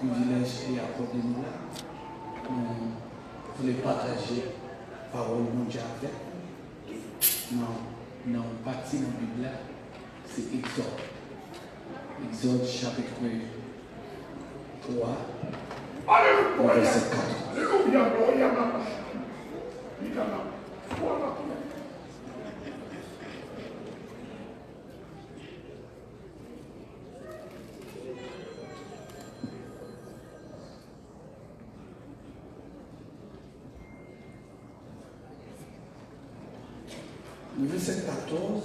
privilège et accordé nous là. Pour les partager parole mondiale avec. Dans partie dans la Bible, c'est Exode. Exode chapitre 3, verset 4. Le verset 14,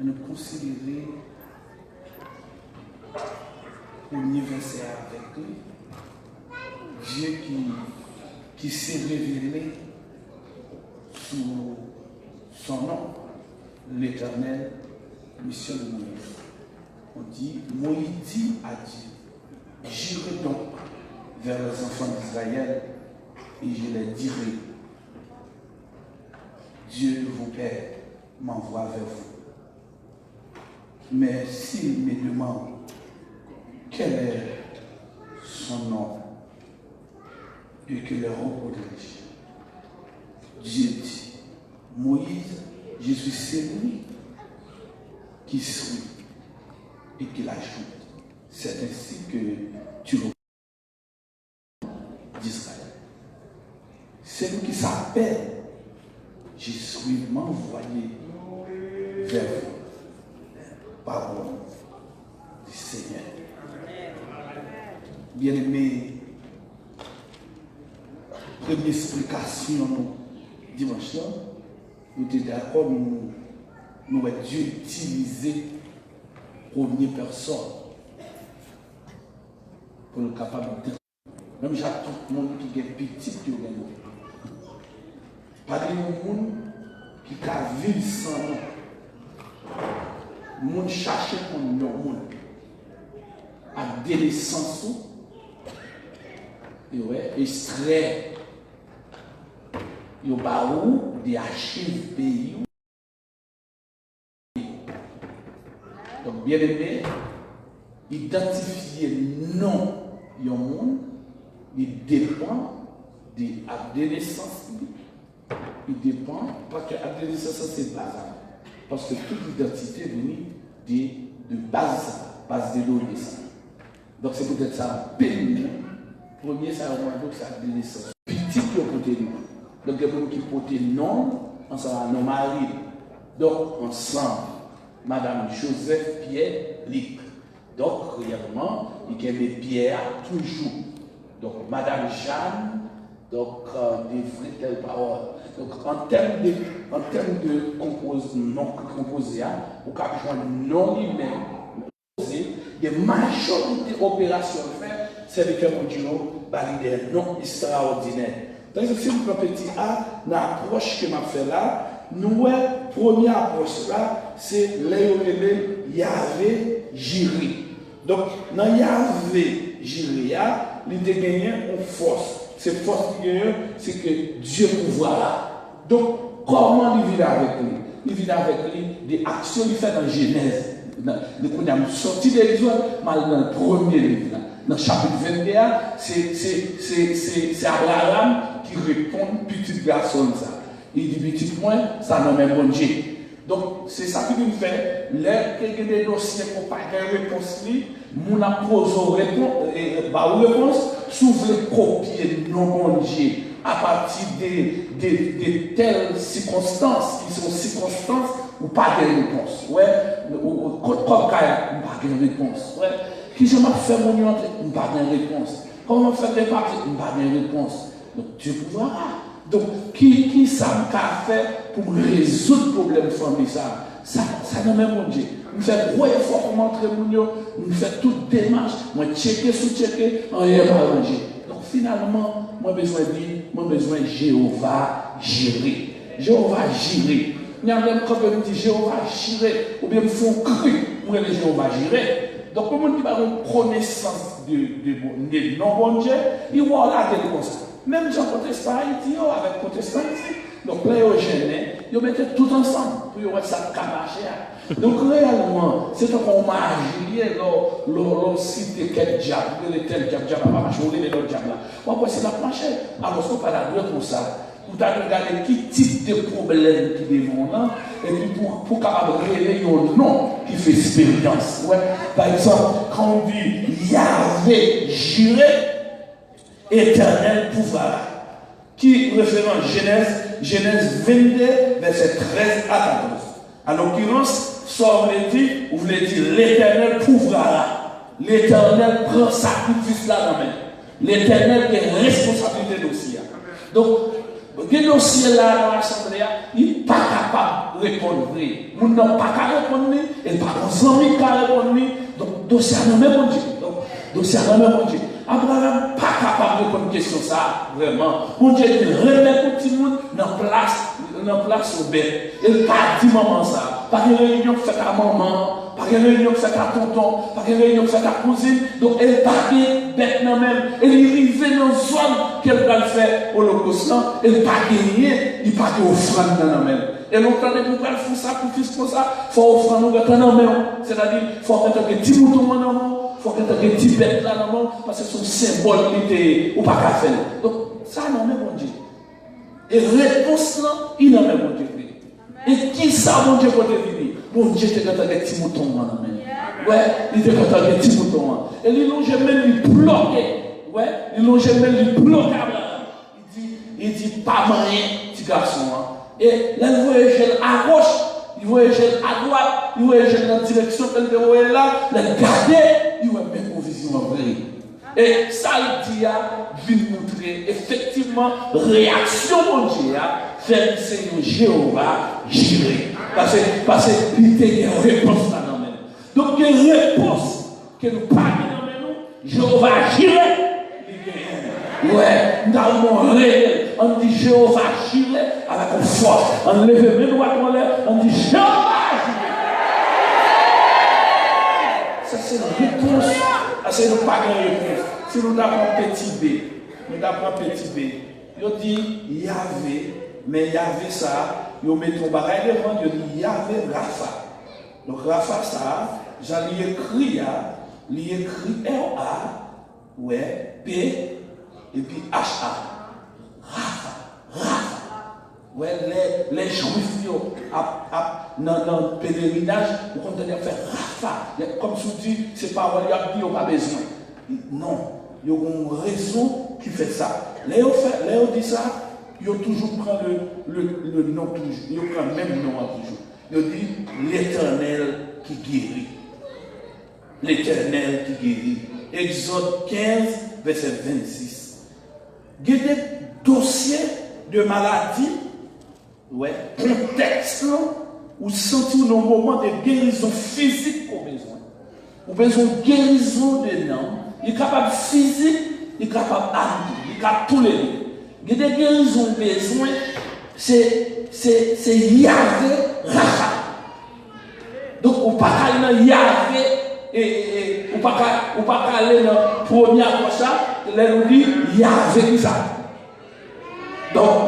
nous considérer le premier verset avec lui, Dieu qui s'est révélé sous son nom, l'Éternel, mission de Moïse. On dit, Moïse dit à Dieu, j'irai donc vers les enfants d'Israël et je les dirai, Dieu, vos pères, m'envoie vers vous. Mais s'il me demande quel est son nom et que le reconnaisse, Dieu dit, Moïse, je suis celui qui suit et qui l'ajoute. C'est ainsi que tu le d'Israël. Celui qui s'appelle je suis m'envoyé vers vous. Parole du Seigneur. Bien-aimé, première explication, dimanche, nous étions d'accord, nous avons Dieu utilisé première personne pour le capable de dire. Même j'ai tout le monde qui est petit, qui est pas de monde qui a vivre sans nous. Le monde cherche pour nous, le monde à délaissance et extrait. Il y a des archives pays. Donc, bien aimé, identifier non du monde, il dépend de l'adolescence. Il dépend, parce que l'adolescence c'est base. Parce que toute identité vient de base de l'adolescence. Donc c'est peut-être ça, pénible. Premier, ça a donc ça l'adolescence. Petit qui a porté nous. Donc il y a des gens qui portent non, ensemble à nos maris. Donc ensemble, Madame Joseph Pierre Lick. Donc réellement, il y a des pierres toujours. Donc Madame Jeanne, donc des vraies telles paroles. Donc en termes de composé, ou quand non lui-même, des majorités opérations faites, c'est avec un Dieu validé, non extraordinaire. Donc si vous prenez petit A, l'approche que m'a fait là, nous, première approche là, c'est l'éolé Yahvé Jiré. Donc dans Yahvé Jiré, il a gagné une force. Cette force qui gagne, c'est que Dieu pouvoir là. Donc comment il vit avec lui? Il vit avec lui des actions qu'il fait dans Genèse. Nous avons sorti des l'exode, mais dans le premier livre, dans le chapitre 21, c'est Abraham qui répond petit garçon ça. Il dit petit point, ça n'a même bon Dieu. Donc c'est ça qui nous fait, les des dossiers pour pas de réponse, nous avons posé réponse, s'ouvre les copier non bon Dieu à partir de telles circonstances qui sont circonstances ou pas de réponse. Ouais, comme Kaya, pas de réponse. Ouais, qui je m'a fait mon nom, pas de réponse. Comment faire des parties, pas de réponse. Donc Dieu pouvoir. Donc qui ça qu'a fait pour résoudre le problème famille ça n'a même pas Dieu. Nous faisons gros effort pour montrer mon nom, nous faisons toute démarche, moi checker sous-checker, on n'y a pas arrangé. Donc finalement, moi besoin de Jéhovah gérer. Jéhovah gérer. Il y a même quand on dit Jéhovah gérer, ou bien il faut cru, moi le Jéhovah gérer. Donc pour moi qui a une connaissance de non bon Dieu, il voit là quelque chose. Même Jean protestant, il dit avec protestant ici. Donc là, il ils mettaient tout ensemble pour voir ça marcher. Donc réellement, c'est qu'on magie, l'on cite quel diable, tel diable va marcher, on est le diable là. Pourquoi c'est la marché? Alors qu'on parle comme ça. Pour regarder qui type de problème qui devant là, et puis pour capable révéler un nom qui fait expérience. Ouais. Par exemple, quand on dit Yahvé juré, éternel pouvoir, qui référent Genèse 22, verset 13 à 14. En l'occurrence, ça on dit, vous voulez dire l'éternel pouvoir, l'éternel prend sacrifice là dans main. L'éternel est responsabilité dossier. Donc, le dossier là dans l'assemblée, il n'est pas capable de répondre. Nous n'avons pas qu'à répondre, et pas ensemble qu'à répondre. Donc, dossier à même bon Dieu. Donc, dossier à même bon Dieu. Abraham n'est pas capable de répondre à question ça, vraiment. Mon Dieu, il remet tout le monde dans place au bête. Il n'a pas dit maman ça. Pas de réunion faite à maman, pas de réunion faite à tonton, pas de réunion faite à cousine. Donc, elle n'est pas bête non même. Elle est arrivée dans une zone qu'elle va faire au holocauste. Elle n'est pas gagnée, il n'est pas d'offrande dans la même. Et longtemps, pour faire ça, pour faire comme ça, il faut offrir nous dans la main. C'est-à-dire, il faut mettre un petit mouton dans la main, il faut mettre un petit bête dans la main, parce que c'est un symbole qui était ou pas qu'à faire. Donc, ça, non, mais bon Dieu. Et réponse là, il n'a même bon Dieu. Et qui ça, mon Dieu, pour te dire? Mon Dieu, tu es dans un petit mouton dans la main. Ouais, il était dans un petit mouton. Et ils l'ont jamais lui bloqué. Ouais, ils l'ont jamais lui bloqué. Il dit, pas rien, petit garçon. Et là, il voyait à gauche, il voyait à droite, il voyait dans la direction qu'elle voyait là, il regardait, il voyait même une vision vraie. Et ça, il dit, vient montrer effectivement réaction mon Dieu, faire Seigneur Jéhovah gérer. Parce qu'il y a une réponse là dans même. Donc, il y a une réponse que nous parlons dans nous, Jéhovah gérer. Ouais, nous avons réel. On dit Jéhovah juré avec une force. On lève mes doigts dans l'air, on dit Jéhovah juré. Ça, c'est une réponse. C'est une pas une réponse. Si nous avons un petit B, il dit Yahvé, mais Yahvé ça, il met ton barrage devant, il dit Yahvé Rapha. Donc Rapha ça, j'allais écrire, il écrit R-A, ouais, P, et puis H-A. Rapha. Ouais, les juifs, dans le pèlerinage, vous continuez à faire Rapha. Comme si vous dites, c'est pas il n'y a pas besoin. Non, il y a une raison qui fait ça. Léo dit ça, il toujours prend le nom toujours. Il prend le même nom toujours. Il dit l'éternel qui guérit. L'éternel qui guérit. Exode 15, verset 26. Il y a des dossiers de maladie, ouais, contexte, où sentir nos moments de guérison physique qu'on a besoin. Ou besoin de guérison de noms. Il est capable physique, il est capable d'amener, il est capable de tous les deux. Il y a des guérisons besoin, c'est Yahvé Rapha. Donc, on ne peut pas aller dans Yahvé et on ne peut pas aller dans la première fois, on dit Yahvé ça. Donc,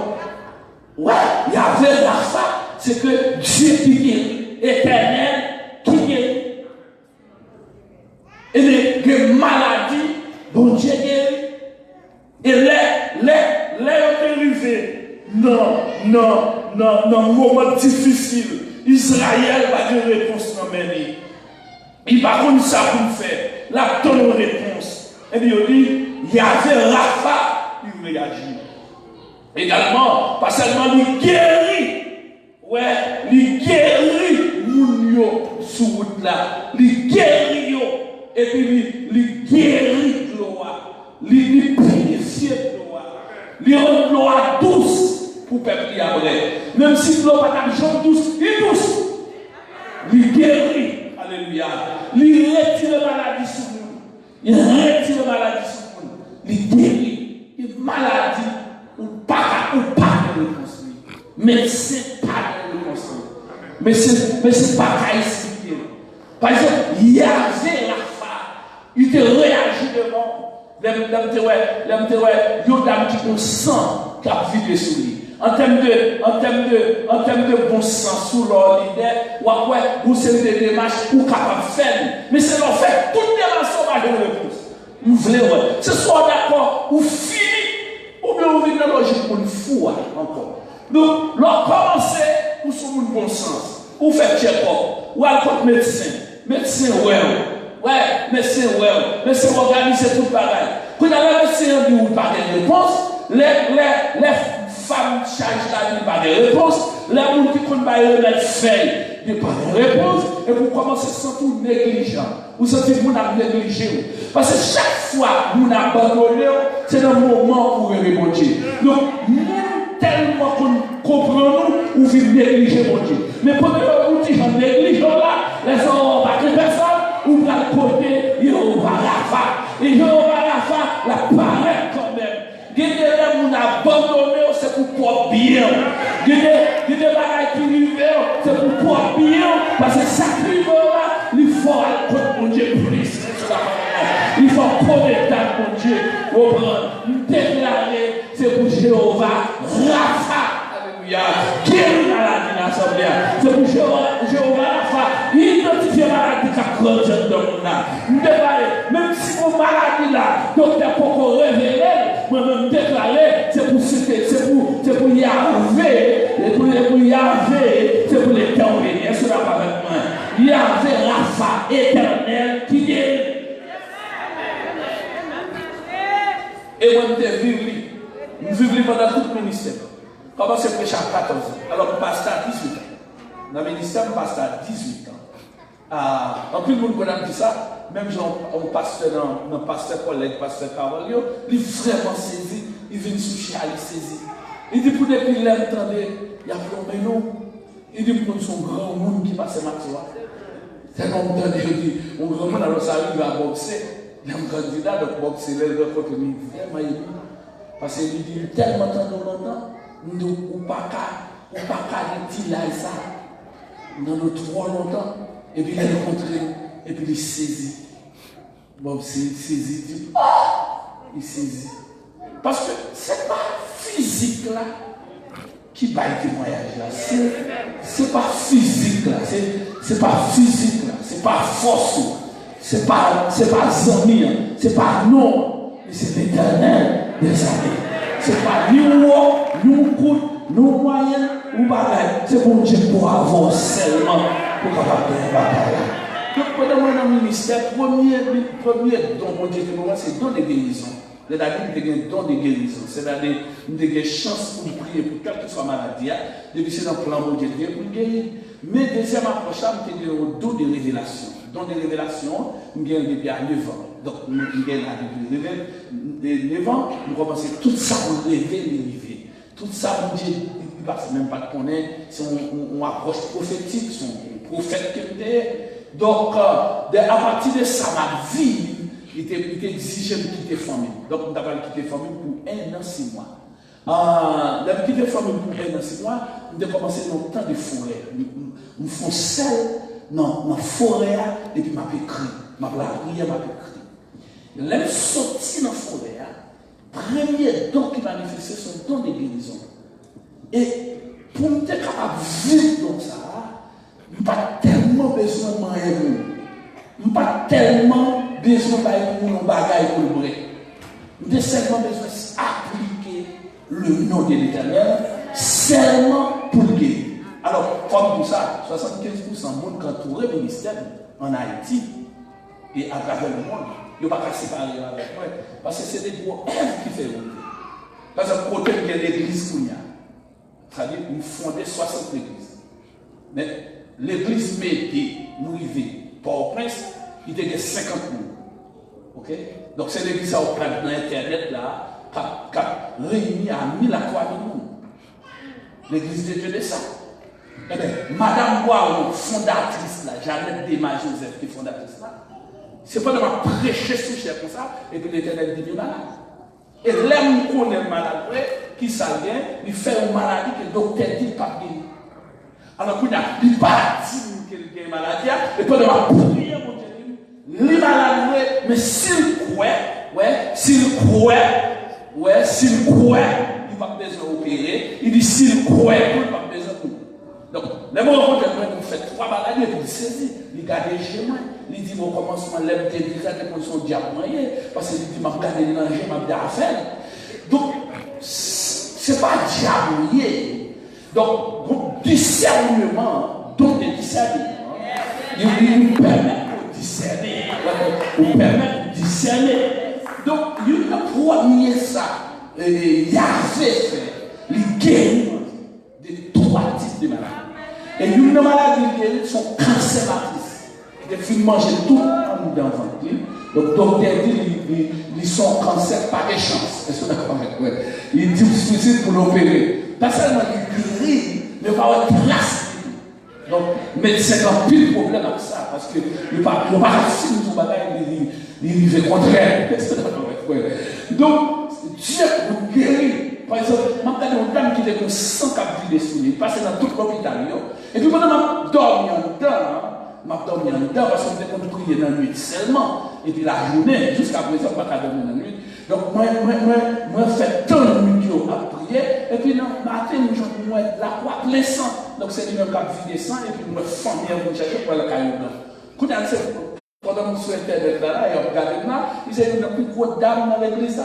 ouais, Yahvé Rapha, c'est que Dieu qui guérit, éternel qui guérit. Et les maladies, bon Dieu guérit. Et les arrivés, non, moment difficile, Israël va dire réponse dans mes vies. Il va comme ça pour faire. La donne réponse. Et puis il dit, il y avait Rapha, il réagit. Également, pas seulement il guérit. Ouais, il guérit Mounio sous route là. Il guérit yo. Et puis il guérit gloire. Il purifie gloire. Il rend gloire douce pour peuple après. Même si l'eau pas d'argent douce, il est douce. Il guérit. Alléluia. Il retire la maladie sur nous. Il retire la maladie sur nous. Il guérit. Il maladie. Ou pas de reconstruire. Mais c'est pas de reconstruire. Mais c'est pas qu'à expliquer. Par exemple, il y avait la femme. Il te réagit devant. L'homme te ouais, il y a un petit peu de sang qui a vidé sur lui. En termes de bon sens, sous leur leader, ou c'est des démarches ou capable de faire. Mais c'est leur fait toutes les démarches va donner réponse. Vous voulez, ce soit d'accord ou fini, ou bien vous venez dans la logique pour une foi encore. Donc, leur commencer ou sur le bon sens, ou faire check-up, ou aller contre médecin, médecin organiser tout le bagage. Quand la médecin dit ou pas de réponse, les femmes chargent la vie par des réponses, les gens qui ne pas remettre fait, il n'y a pas de réponse, et vous commencez à se sentir négligent. Vous sentez que vous avez négligé. Parce que chaque fois que vous abandonnez, c'est un moment pour répondre. Donc, nous, tellement qu'on comprend nous, ou vous négligez mon Dieu. Mais pour nous, si j'en néglige là, les gens n'ont pas que personne, ou vous allez côté, ils n'ont pas la fa. Et ils n'ont pas la fa, la paraît quand même. Gardez-les, vous abandonnez, c'est pour pouvoir bien. Gardez les bagages qui vivent, c'est pour pouvoir bien. Parce que ça qui vit là, il faut aller contre mon Dieu plus. Il faut connaître mon Dieu. Vous déclarer, c'est pour Jéhovah, Rapha. Alléluia. Qui est maladie dans l'assemblée? C'est pour Jéhovah, Rapha. Identifier maladie qui a grandi dans le monde. Même si vos maladies là, docteur pour révéler, moi-même déclarer, c'est pour Yahvé, c'est pour Yahvé, c'est pour l'éternel. Est-ce que là avec moi? Yahvé, Rapha, éternel, qui est. Et moi, je vis pendant tout le ministère. Comment c'est prêché à 14 ans? Alors, je passe à 18 ans. Dans le ministère, je passe à 18 ans. En plus, le monde dit ça, même on pasteur dans pasteur collègue, pasteur Carvalho, il est vraiment saisi, il vient sous chial, il saisit. Il dit pour depuis l'entendre, il y a plombé nous. Il dit pour son grand monde qui passe maintenant. C'est comme ça, il dit, on grand monde, alors ça arrive à boxer. Il y a un candidat de boxer, il est vraiment ému. Parce qu'il dit tellement longtemps, nous ne pas dire ça. Dans nous trop longtemps. Et puis il a rencontré, et puis il saisit. Bon, il saisit, il saisit. Parce que ce n'est pas physique là qui va être témoignage là. C'est pas physique là. C'est pas physique là. C'est pas force. C'est pas zami. C'est pas non. Mais c'est l'éternel des années. C'est pas ni haut, ni coûte, ni moyen, ou bagaille. C'est pour Dieu pour avoir seulement pour capable de bataille. Donc, pendant mon ministère, premier don mon Dieu que nous avons, c'est don de guérison. C'est-à-dire que nous avons un don de guérison. C'est-à-dire que nous avons une chance pour prier pour quelle que soit maladie. Depuis c'est dans le plan mon Dieu pour guérir. Mais deuxième approche, nous avons un don de révélation. Don de révélation, nous avons depuis à 9 ans. Donc, nous avons depuis 9 ans, nous commençons tout ça pour révéler. Tout ça, mon Dieu, il ne passe même pas de connaître. C'est une approche prophétique, c'est un prophète que nous avons. Donc, à partir de ça, ma vie, il était exigé de quitter la famille. Donc, nous avons quitté la famille pour 1 an, 6 mois. Nous avons quitté la famille pour 1 an, 6 mois. Nous avons commencé dans le temps de forêt. Nous faisons seul dans la forêt et puis je écrit. Je prière, je écrit. L'homme sorti dans la forêt, le premier don qui manifestait son don de guérison. Et pour nous être capable de vivre dans ça, je n'ai pas tellement besoin de manger. Je n'ai pas tellement besoin de mon bagage pour le brûler. J'ai seulement besoin d'appliquer le nom de l'Éternel seulement pour le guérir. Alors, comme tout ça, 75% de monde qui entoure le ministère en Haïti et à travers le monde, il ne va pas séparer avec moi. Parce que c'est des gros œuvres qui font. Parce que côté de l'église qu'il y a, c'est-à-dire nous fondons 60 églises. Mais l'église métier, nous vivons Port-au-Prince, il y a 50 000. Ok? Donc c'est l'église à dans Internet là, qui a réuni à 1000 à 3000 personnes. L'église de Dieu de ça. Eh bien, Madame Boiron, fondatrice là, Jeannette Desma Joseph qui est fondatrice là, c'est pas de ma prêcher sous cher comme ça, et puis l'Éternel dit malade. Et l'homme qu'on est malade, qui s'alvient, il fait une maladie que le docteur dit pas guérir. Alors qu'il n'a pas dit qu'il y a une maladie, et puis de ma prière, mon Dieu, les malades, mais s'il croit, s'il croit, il va besoin d'opérer, il dit s'il croit, il n'a pas besoin de nous. Donc, les mots rencontrent, on fait 3 balades, et puis il saisit, il garde chez moi. Il dit au commencement, l'aime te dit ça, c'est son diable moyen, parce qu'il dit, m'a regardé l'ange, m'a dit à faire. Donc, c'est pas diable. Donc, discernement, donc des discernements, il nous permet de discerner. Il permet de discerner. Donc, il a premier ça, il avait fait, il guérit de 3 types de maladies. Et une maladie qui sont cancératrices. Ils filles manger tout en dans le ventre. Donc, docteur dit ils sont cancer par échéance. Est-ce que vous êtes d'accord avec moi? Il dit difficile pour l'opérer. Pas seulement il guérit, mais il va avoir une trace. Donc, médecin a un pile problème avec ça. Parce que il ne va pas réussir sur le bagage, il fait contraire. Est-ce que vous êtes d'accord avec moi? Donc, Dieu vous guérit. Par exemple, je vais une dame qui était comme 100 cap vidés sur lui, passé dans tout l'hôpital. Et puis, pendant que je dormi en dedans, parce que je devais prier dans la nuit seulement. Et puis, la journée, jusqu'à présent, je ne vais pas dormir dans la nuit. Donc, moi, je fais tant de nuits à prier. Et puis, dans le matin, je vais la croix plein sang. Donc, c'est lui-même qui a vidé sang. Et puis, je me fends bien pour chercher pour le caillou. Pendant que je suis internet là, et on regarde là, ils disent qu'il y a une plus grosse dame dans l'église là,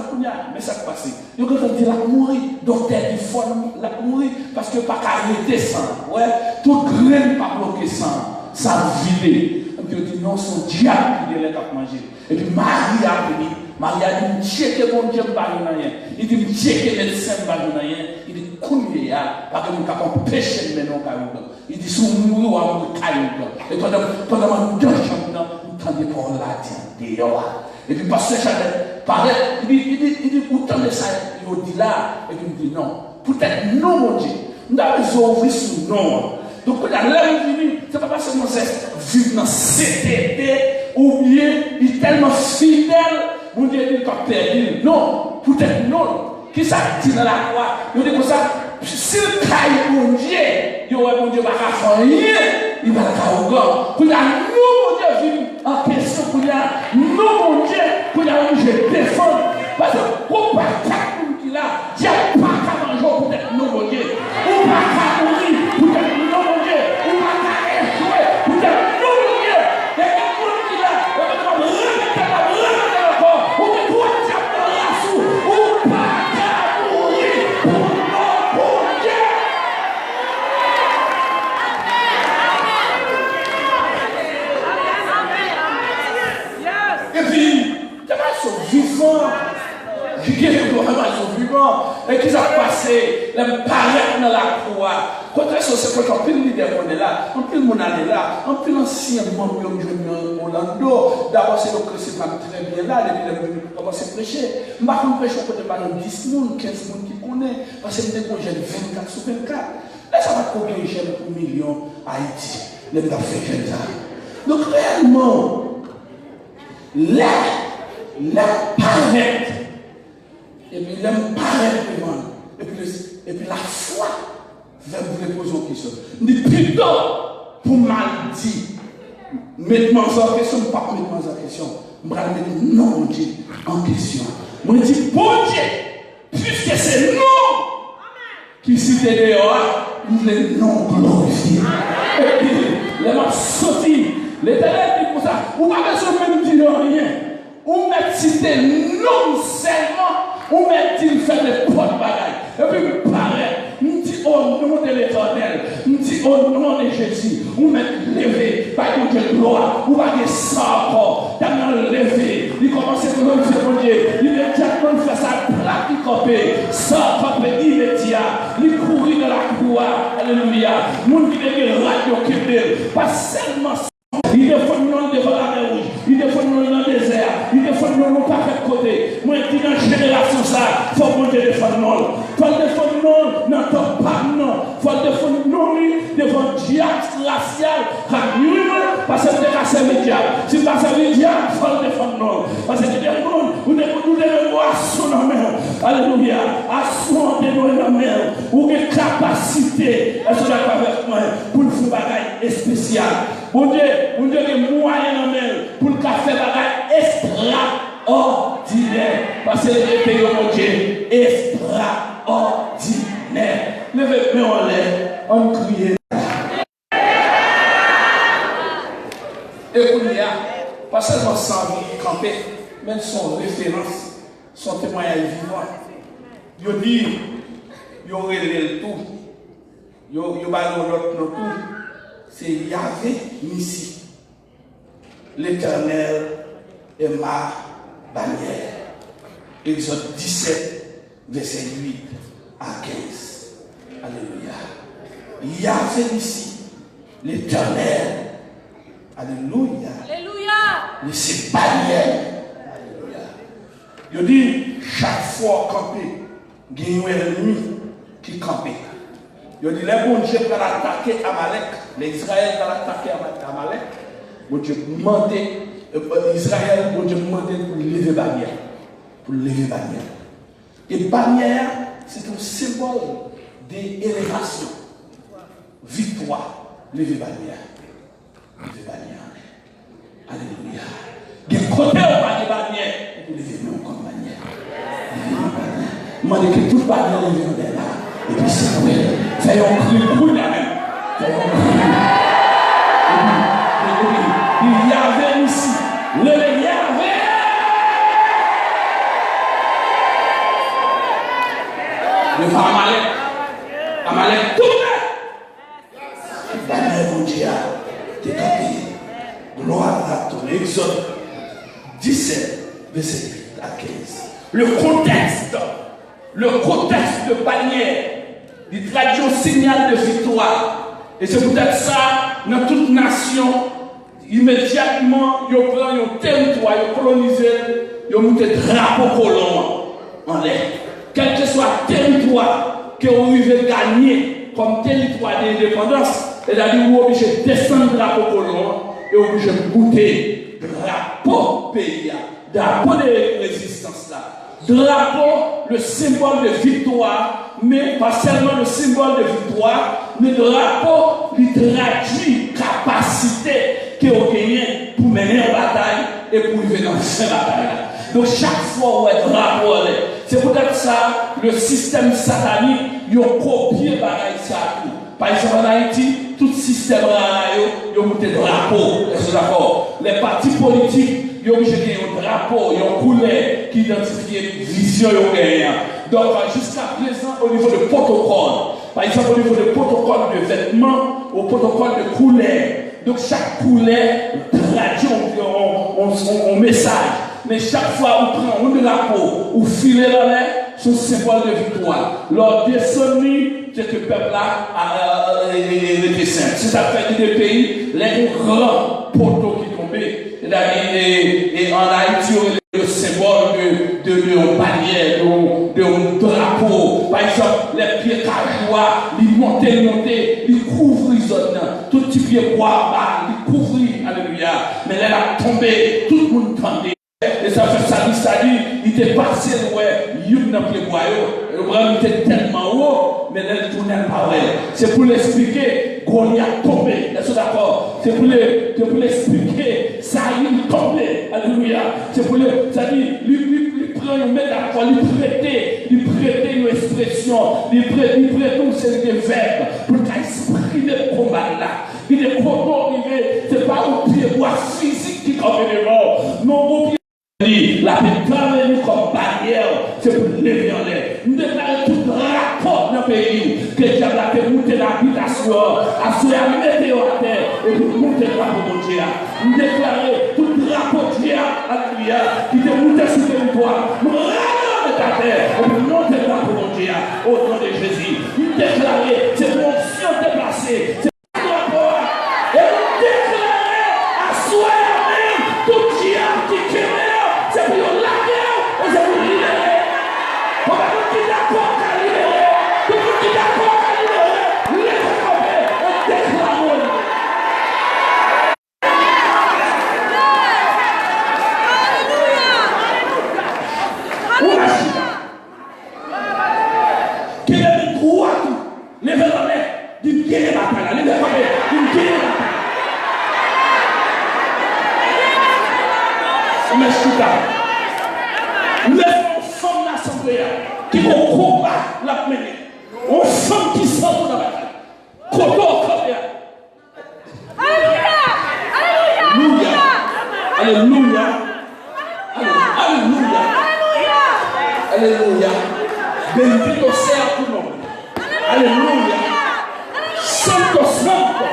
mais ça se passe. Ils ont dit la mourir, docteur il faut la mourir, parce que pas qu'à arrêter sang. Ouais, tout grain pas bloqué sang, ça vide. Et puis ils disent non, son diable qui est là qui manger. Et puis Marie a venu, Marie a dit, checker mon Dieu, pas rien. Il dit, checker les médecins, pas rien. Il dit, combien parce que nous avons péché de non caillou. Il dit, si nous mourons, on va caillou. Et pendant que nous sommes tandis pour la dire et puis pasteur Chanel paraît il dit autant de ça il dit là et puis il dit non peut-être non mon Dieu nous avons ouvert sur non donc quand la lèvre vient c'est pas seulement vivre dans CTT ou bien il est tellement fidèle mon Dieu il pas perdu non peut-être non qui ça dit dans la croix il dit comme ça si le caille mon Dieu il aurait mon Dieu va faire rien il va le faire encore pour la en question pour la non mon Dieu pour la je défends parce que pour pas faire qui là il n'y a pas qu'à manger pour être non mon Dieu ou pas qu'à mourir pour être non mon Dieu ou pas qu'à échouer pour être non mon Dieu et quelqu'un qui là on va remettre le corps ou que toi tu as dans la sous ou pas qu'à mourir pour non mon Dieu. Et puis, tu vas vivant, et qui a passé, les paraître dans la croix. Quand c'est quand on peut leader qu'on est là, on peut mon année là, on peut l'ancien membre de Orlando. D'abord, c'est le Christ très bien là, depuis le commencer à prêcher. Je ne vais pas prêcher côté de 10 personnes, 15 personnes qui connaissent, parce que je suis 24 sur 24. Là, ça va combien de jeunes pour millions à Haïti. Les gars fait comme ça. Donc, réellement, la paraître. Et puis l'aime paraître devant. Et puis la foi va vous poser une question. Ni plutôt pour mal dire, mettez-moi en question, pas mettez-moi en question. Je vais mettre non Dieu en question. Je dis bon Dieu, puisque c'est non qui s'est dehors, nous les non glorifiés. Et puis, les m'a sorti. L'Éternel dit pour ça, vous n'avez pas besoin de dire rien. Ou mettre cité non seulement, ou mettre dit faire des bonnes bagailles. Et puis vous paraît, nous dit au nom de l'Éternel, nous dit au nom de Jésus, ou mettre lever, par contre gloire, ou pas de sang encore, d'amener lever, il commence à glorifier mon Dieu, immédiatement il fait sa plaque, il copé, sans copé immédiat, il courit dans la croix, alléluia, mon qui devient radio Québec, pas seulement il défend nous devant la mer rouge, il défend nous dans le désert, il défend nous pas fait côté. Moi, je dis dans la génération ça, il faut que Dieu défende nous. Il faut défendre nous dans ton pas non. Il faut défendre nous devant le diable racial, parce que c'est cassé le diable. Si vous passez le diable, il faut défendre nous. Parce que nous devons assumer nos mains. Alléluia. Assumer nos mains. Ou une capacité, est-ce que vous êtes avec moi, pour faire des bagailles spéciales. Mon Dieu, qui est moyen pour le faire des extraordinaire. Parce que le pays, mon Dieu, extraordinaire. Levez mais on l'air, on crie. Et qu'on y a, pas seulement sans camper, mais son référence, son témoignage vivant. Yo dit, yo relève tout, yo ballon l'autre tout, c'est Yahvé Nissi. L'Éternel est ma bannière. Exode 17, verset 8 à 15. Alléluia. Yahvé Nissi, l'Éternel. Alléluia. Alléluia. Mais c'est bannière. Alléluia. Je dis, chaque fois camper, il y a un ennemi qui campe. Je dis, les bons dieux pour attaquer Amalek, les Israël pour attaquer Amalek, bon Dieu demandait, Israël, bon Dieu demandait pour lever bannière. Pour lever bannière. Et bannière, c'est un symbole d'élévation, victoire, lever bannière. Lever bannière. Alléluia. Il y a côté au bannière, et lever nous comme bannière. Je demande que toute bannière lever là. Et puis c'est vrai. Faisons un cri pour la même. Faisons un cri. Il y avait ici. Il y avait. Le Amalek. Amalek tourne. Bannière mondiale. T'es capé. Gloire à ton Exode 17, verset 8 à 15. Le contexte de bannière, il traduit un signal de victoire. Et c'est peut-être ça, dans toute nation, immédiatement, ils prennent un territoire, ils colonisent, ils mettent un drapeau colon en l'air. Quel que soit le territoire que vous arrivez à gagner comme territoire d'indépendance, c'est-à-dire vous êtes obligé de descendre le drapeau colon et vous êtes obligé de goûter le drapeau pays, drapeau de résistance là. Drapeau, le symbole de victoire, mais pas seulement le symbole de victoire, mais drapeau qui traduit capacité que vous gagnez pour mener en bataille et pour vivre dans cette bataille. Donc chaque fois où est drapeau, c'est peut-être ça, le système satanique, il a copié bagaille ça. Par exemple en Haïti, tout système là, il a monté drapeau. Est-ce d'accord? Les partis politiques, ils ont obligé un drapeau, ils ont coulé qui identifie une vision gagnant. Donc jusqu'à présent, au niveau de protocole, par exemple au niveau de protocole de vêtements, au protocole de couleur, donc chaque couleur traduit un message. Mais chaque fois où on prend un drapeau, ou filer dans l'air, c'est un symbole de victoire. Lors des sommis, c'est que le peuple a été saint. C'est ça fait des pays, les grands poteaux qui tombaient. Et en Haïti, le symbole de bannière, de drapeau. Par exemple, les pieds cajois, ils montaient, ils couvrent les zones. Tout petit pied bois, ils couvrent, alléluia. Mais là, elle a tombé, tout le monde tendait. Et ça fait ça dit, il était passé, il n'a pied bois, le bras était tellement haut, mais là, il tournait pas vrai. C'est pour l'expliquer, Goliath tombé, est-ce d'accord? C'est pour l'expliquer, ça il tombé, alléluia. C'est pour ça dit, lui prend une métaphore, lui prêter une expression, lui prêter une série de verbes pour qu'il exprime le combat là. Il est content, c'est pas au pied bois physique qui comme élément, non au pied. La pétale comme barrière, c'est pour lever en l'air. Nous déclarons tout rapport dans le pays que diable a fait monter l'habitation, à se mettre à terre et pour monter le drapeau de Dieu. Nous déclarons tout drapeau de Dieu, alléluia, qui te monte sur le territoire. Nous rayons de ta terre et pour monter le drapeau de Dieu au nom de Jésus. Nous déclarons, c'est une option déplacée. C'est un drapeau. Et nous déclarons à soi même tout diable qui crée. C'est pour la guerre et c'est pour libérer. On va nous dire d'accord à libérer. Tout le monde dit d'accord à libérer. Laissez tomber et déclarons. Alléluia. Qui est le droit tout. Levez la main. Dis qui est la bataille. Levez la main. Dis qui est la bataille. Mais je suis là. Les femmes l'assemblée qui vont combattre la mêlée. On femme qui sort dans la bataille. Koto Kabea. Alléluia. Alléluia. Alléluia. Alléluia. Bendito sea tu nombre. Alléluia. Santo, santo.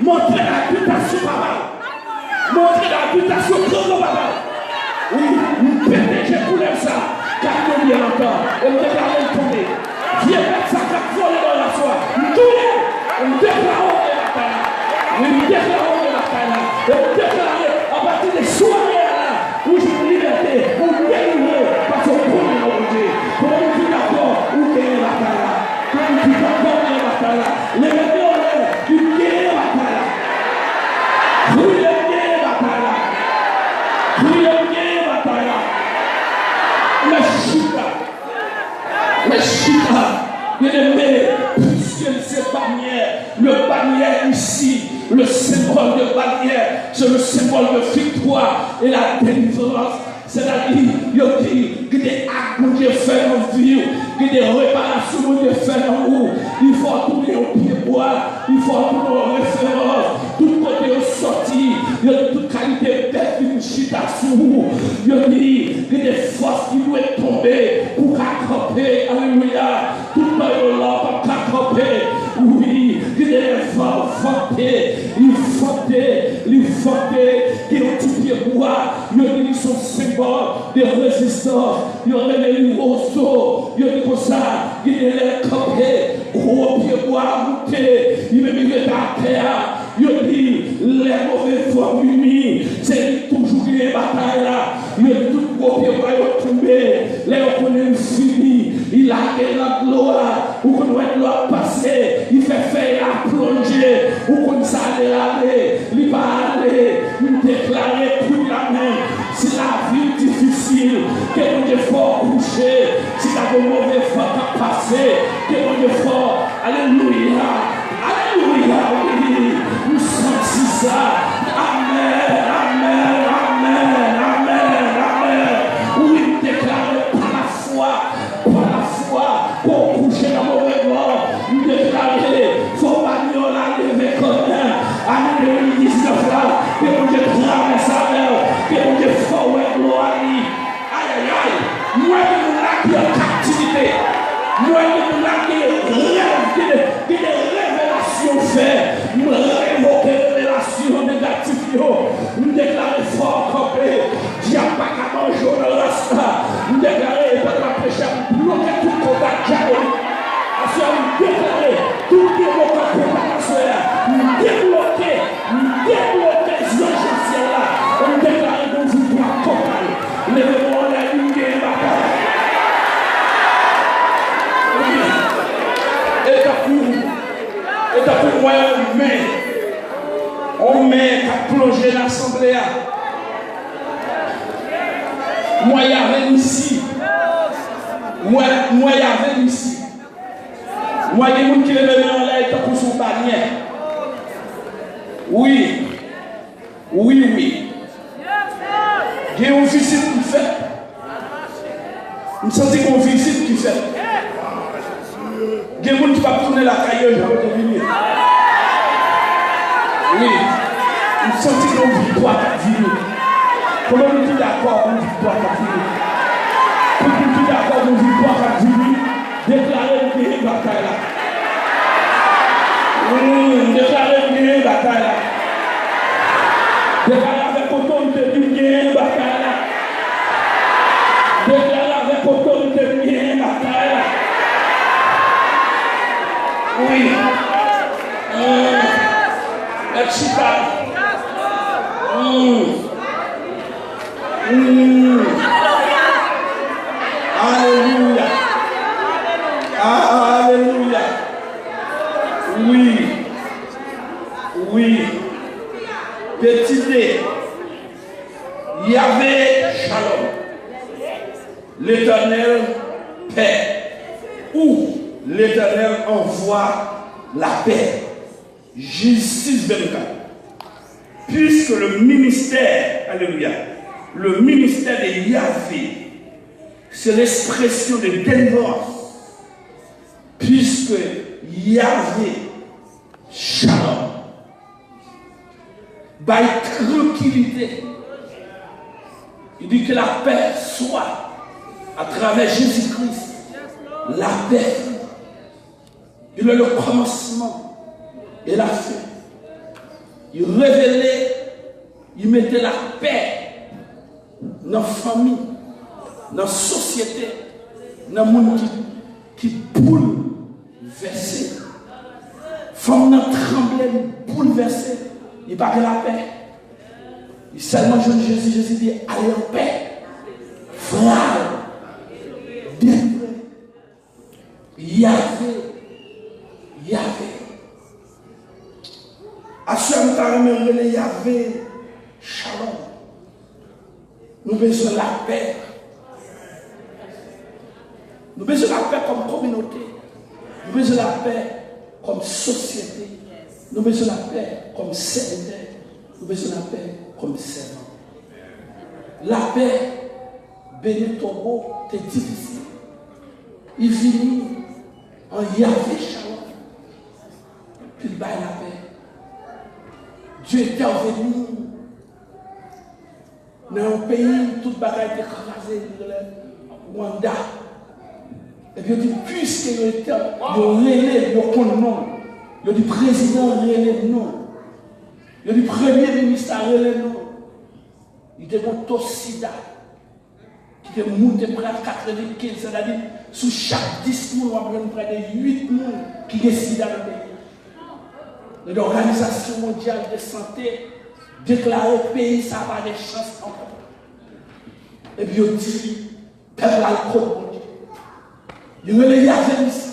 Montrez la réputation papa. Montrez la réputation de papa. Oui, nous pétez pour ça. Car nous bien encore. Et nous déclarons tomber. Viens mettre sa carte volée dans la foi. Nous déclarons de la bataille. Nous déclarons de la bataille. Et nous déclarons à partir des soirées là où j'ai une liberté, où nous délivrons parce qu'on connaît notre Dieu. Pour nous dire d'abord où est la bataille. Pour nous dire d'abord où est la bataille. Les médias, où est la bataille. Où est la bataille. Où est la bataille. Mais Chita, bien-aimé, puisque c'est bannière, le bannière ici, le symbole de bannière, c'est le symbole de victoire et la délivrance. C'est-à-dire, il dit que des actes que Dieu fait dans vie, que des réparations que Dieu fait dans vous, il faut tourner au pied bois, il faut tourner aux références, tout côté au sorti, il y a toute qualité bête qui nous chita sur vous. Il dit que des forces qui doivent tomber pour camper, alléluia, tout le monde là pour camper, oui, que des vents fantés, ils fantés, qui ont tout pied bois, il dit qu'ils sont symboles de résistance, il y aurait des roseaux, il y a comme ça, il y a les campés, gros pieds bois montés, il me met à terre, il dit les mauvais formes unies, c'est toujours les batailles là, il dit tout gros pieds bois tombé, les reconnaît fini, il a la gloire, ou qu'on doit gloire passer, il fait faire à plonger, ou qu'on s'allait, il va aller, il déclarer tout la main, si la vie difficile, que mon Dieu fort coucher, si la mauvais fort à passer, que mon Dieu fort, alléluia, alléluia, oui, nous sommes ça, amen, amen, amen, amen, amen, oui, déclarer par la foi, pour coucher dans mon mauvais nous déclarer, faut pas nous la lever comme un, année 2019 là, que mon Dieu traverse sa mère, que mon Dieu fort, ouais, gloire, aïe, aïe, aïe, moi, je nous la captivité, moi, je nous la des révélations faites, nous révoquer des révélations négatives, nous déclarer fort, campé, diable pas qu'à manger dans la rasta, nous déclarer, pas de péché, bloquer tout combat, nous déclarer tout qui est mon préparation, nous débloquer ces urgences là, nous déclarer que nous victoire totale, levez-moi la ligne de bataille. Et pour moi, on met à plonger l'assemblée. Moi, il y avait ici. Moi, il y avait ici. Moi, il y a des gens qui le mettent en l'air pour son bannière. Oui. Oui, oui. Il y a une visite qui fait. Je me sens qu'il y a une visite qui fait. Il y a des gens qui ne tourner la caille, je vais venir. Oui. Je me sens qu'il y a une victoire qui vient. Comment nous dit d'accord pour une victoire qui vient? Comment nous dit d'accord pour une victoire qui vient? Déclarer une bataille là. Déclarer une bataille là. Déclarer avec autorité une bataille là. Déclarer avec autorité une bataille là. Oui. Excitable. Alléluia. Alléluia. Oui. Oui. Petit dé. Il y avait shalom. L'Éternel paix. Où l'Éternel envoie la paix. Justice 24. Puisque le ministère, alléluia, le ministère de Yahvé, c'est l'expression de délivrance. puisque Yahvé, Shalom, by tranquillité, il dit que la paix soit à travers Jésus-Christ, la paix. Il est le commencement et la fin. Il révélait, il mettait la paix dans la famille, dans la société, dans le monde qui bouleversé. Femme n'a tremblé, bouleversé. Il parle de la paix. Il seulement jeune Jésus, Jésus dit, allez en paix. Frère, bien Yahvé. À ce moment-là, il y avait Shalom. Nous besoin de la paix. Nous besoin de la paix comme communauté. Nous besoin de la paix comme société. Nous besoin de la paix comme serviteur. Nous besoin de la paix comme servant. La paix, béni Togo, c'est difficile. Il finit en Yahvé Shalom. Puis il bat la paix. Dieu est intervenu dans un pays, toute bagaille était écrasée, le Rwanda. Et puis il dit, puisque il était, il relève, il connaît non. Il dit, président relève non. Il dit, premier ministre relève non. Il était monté au sida, qui était monté près à 95, c'est-à-dire, sous chaque 10 mois, on va prendre près de 8 mois qui est sida dans le pays. L'Organisation mondiale de santé déclare au pays ça n'a pas de chance encore. Et puis il dit, peuple alcool, mon Dieu. Il y a les Yahvé ici.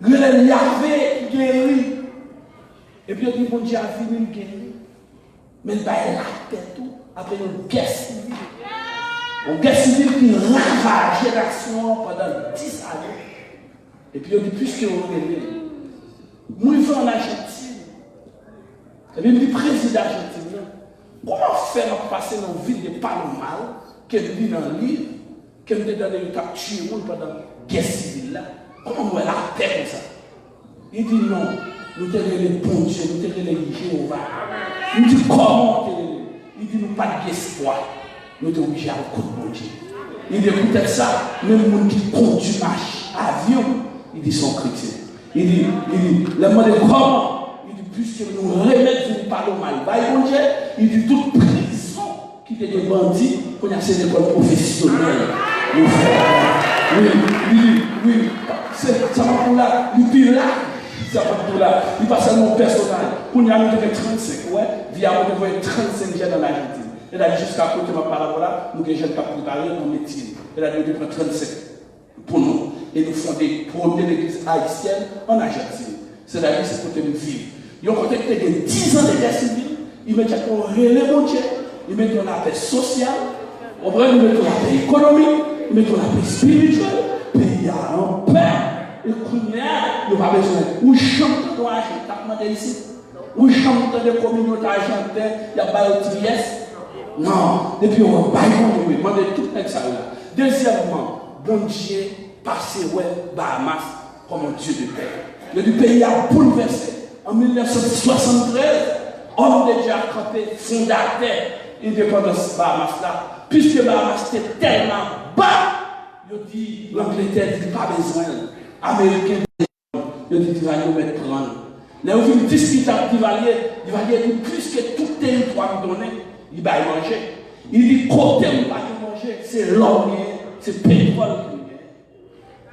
Il y a les Yahvé qui guérit. Et puis il dit, mon Dieu a fini de guérir. Mais il va la tête tout après une guerre civile. Une guerre civile qui ravage l'action pendant 10 années. Et puis il dit, puisque vous guérissez, moi, je vais en Argentine. Et puis, le président d'Argentine, comment faire passer dans une ville de Palomar, qu'elle vit dans l'île, qu'elle me donne une capture pendant la guerre civile là? Comment on va la paix comme ça? Il dit non, nous tenons les bons dieux, nous tenons les Jéhovah. Il dit comment on tenons? Il dit nous pas d'espoir, nous sommes obligés à coup de bon Dieu. Il dit peut-être ça, même les gens qui conduisent marche, avion, il dit sont chrétiens. Il dit, le monde est comment? Il dit, puisque nous remettons par le mal, bon Dieu, il dit, toute prison qui était des bandits, qu'on a ces écoles professionnelles. Oui, ça va pour là, il dit là, ça va pour là, il passe à mon personnel, qu'on a mis 35, ouais, via on devait 35 jeunes en Argentine. Et là, jusqu'à côté de ma parole là, nous, les jeunes pas préparés en médecine. Et là, nous devons 35 pour nous. Et nous font des premières l'église haïtienne en Argentine. C'est-à-dire que c'est côté de vivre. Ils ont côté de 10 ans de guerre civile, ils mettent un relais mondial, ils mettent la paix sociale, ils mettent la paix économique, ils mettent la paix spirituelle, pays à un paix. Et qu'on a, nous n'avons pas besoin. Où chante de l'argent, tu as demandé ici. Où chante de communauté argentine, il y a pas de trieste. Non, depuis on va bailler, on va demander tout ça là. Deuxièmement, bon Dieu, passé ouais, Bahamas comme un Dieu de paix. Le pays a bouleversé. En 1973, homme de Dieu a campé, fondateur l'indépendance Bahamas là. Puisque Bahamas était tellement bas, il dit l'Angleterre dit pas besoin. Américain, il dit qu'il va nous mettre prendre. Là où il discute avec Duvalier, dit puisque tout territoire nous donne, il va y manger. Il dit côté où il va y manger, c'est l'or, c'est le pétrole.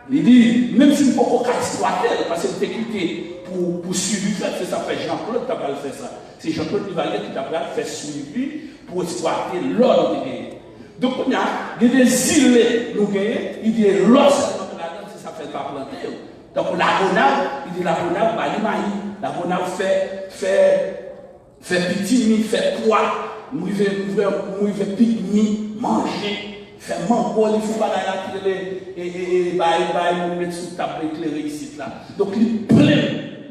Il dit, même si nous ne pouvons pas exploiter, parce que c'est quitté pour suivre, c'est ça fait Jean-Claude qui a fait ça. C'est Jean-Claude Duvalier qui a fait suivi pour exploiter l'or de gagner. Donc, il y a des îles nous gagnons, il dit l'or seulement que la donne, ça fait pas planter. Donc, la bonave, il dit la bonave, bah, la bonave fait petit, fait poids, nous fait pique-mi, manger. Fait mango, il faut pas la tirer et nous mettre sous table éclairée ici là. Donc il est plein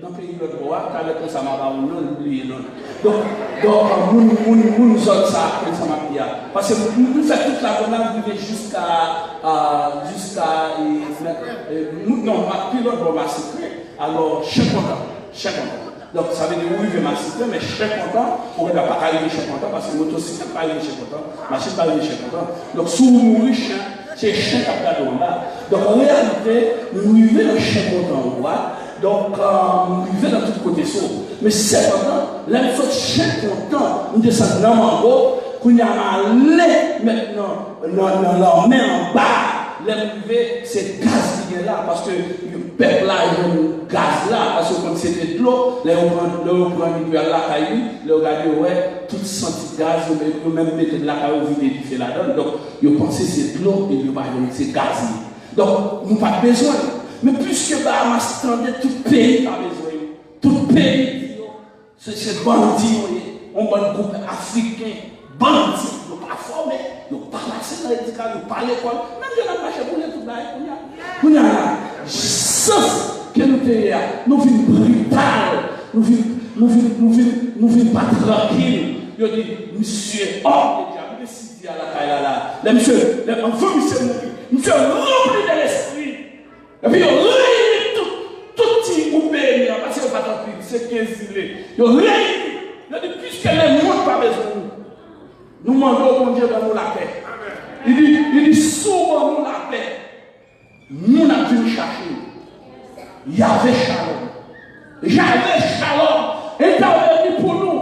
dans le pays de droit, car ça m'a pas oublié non. Donc Donc, nous autres, ça m'a dit. Parce que nous faisons toute la bonne jusqu'à. Non, ma pilote va massacrer. Alors, chaque content. Donc, ça veut dire oui, je vais massacrer, mais chaque content, on ne va pas arriver chaque content parce que motocyclette pas arriver chaque content, machine pas arriver chaque content. Donc, si vous mourrez, c'est chien qui a là. Donc, en réalité, nous vivons dans chaque content. Donc, nous vivons dans tous côtés sauts. Mais cependant, là, il faut chaque content, nous descendons dans Mango, qu'on y a allé maintenant dans leur main en bas. L'arrivée, c'est gaz qui est là, parce que le peuple là, il y a un gaz là, parce que quand c'était de l'eau, là, on prend l'eau là, le regarder, ouais, tout senti gaz, on même mettre de la caille, on vide fait la donne. Donc, ils pensaient que c'est de l'eau et c'est gaz. Donc, nous n'avons pas besoin. Mais puisque Bahamas tendait, tout pays a besoin. Tout pays, c'est bandit, on va un groupe africain, bandit, ils ne sont pas formés, ils ne sont pas passés dans l'éducation, ils ne sont pas à l'école. Même si on a marché pour les tout là, on y a sauf que nous vivons brutal, nous vivons pas tranquille. Ils dit, monsieur, oh, il est à la caille là. Les monsieur, l'enfant, monsieur rempli de l'esprit. Et puis, il réunit tout petit groupe, parce que pas tranquille, c'est 15 îles. Il réunit. Il dit, puisque les mondes pas besoin de nous demandons au Dieu de nous la paix. Il dit, souvent nous la paix. Nous n'avons dû chercher. Il y avait shalom. J'avais shalom. Et il a venu pour nous.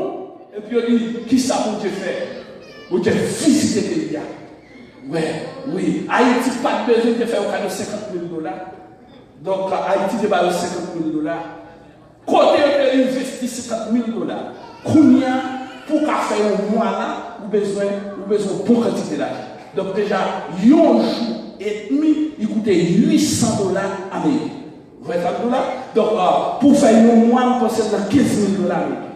Et puis il dit, qui ça mon Dieu fait? Mon Dieu visite le pays. Oui. Haïti n'a pas besoin de faire au cas de $50 000. Donc, Haïti n'a pas $50 000. Côté où il investit $50 000. Combien pour faire un mois là, ou besoin pour quantité d'argent. Donc, déjà, un jour et demi, il coûtait $800 américains. Vous voyez ça? Donc, pour faire un mois, on pense dans $15 000 américains.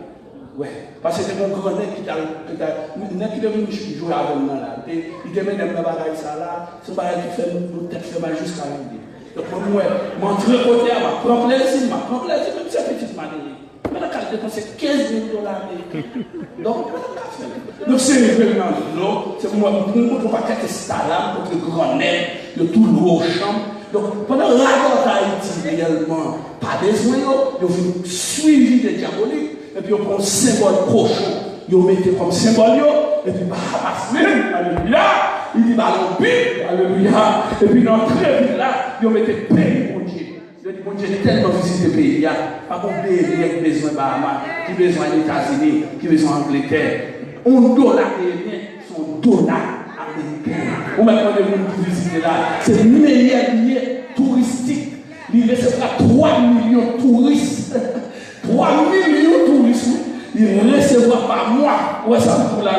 Ouais. Parce que c'est mon grand nez qui est venu jouer avec nous là. Il te met dans la bagaille ça là, c'est pas qui fait nous tête fait mal jusqu'à l'idée. Donc moi, mon très côté, je prends plaisir, même si c'est petite manière. Mais la qualité c'est $15 000 américains. Donc c'est vraiment non, c'est pour moi, pour ne pas être stade pour le grand nez, de tout le haut champ. Donc pendant la guerre d'Haïti, réellement, pas besoin, ils ont suivi des diaboliques. Et puis on prend un symbole cochon, ils mettent comme symbole, et puis Bahamas même, alléluia, il dit ballon bip, alléluia, et puis dans très vite là, ils mettent pays mon Dieu. Il dit mon Dieu, tellement visité le pays, pas qu'on pays qui a besoin de Bahamas, qui a besoin des États-Unis, qui a besoin d'Angleterre. $1 américain, son dollar américain. On va prendre des gens pour visiter là, c'est le meilleur billet touristique. Il recevra 3 millions de touristes. 3 millions de touristes, il recevra par mois. Ouais, ça pour là.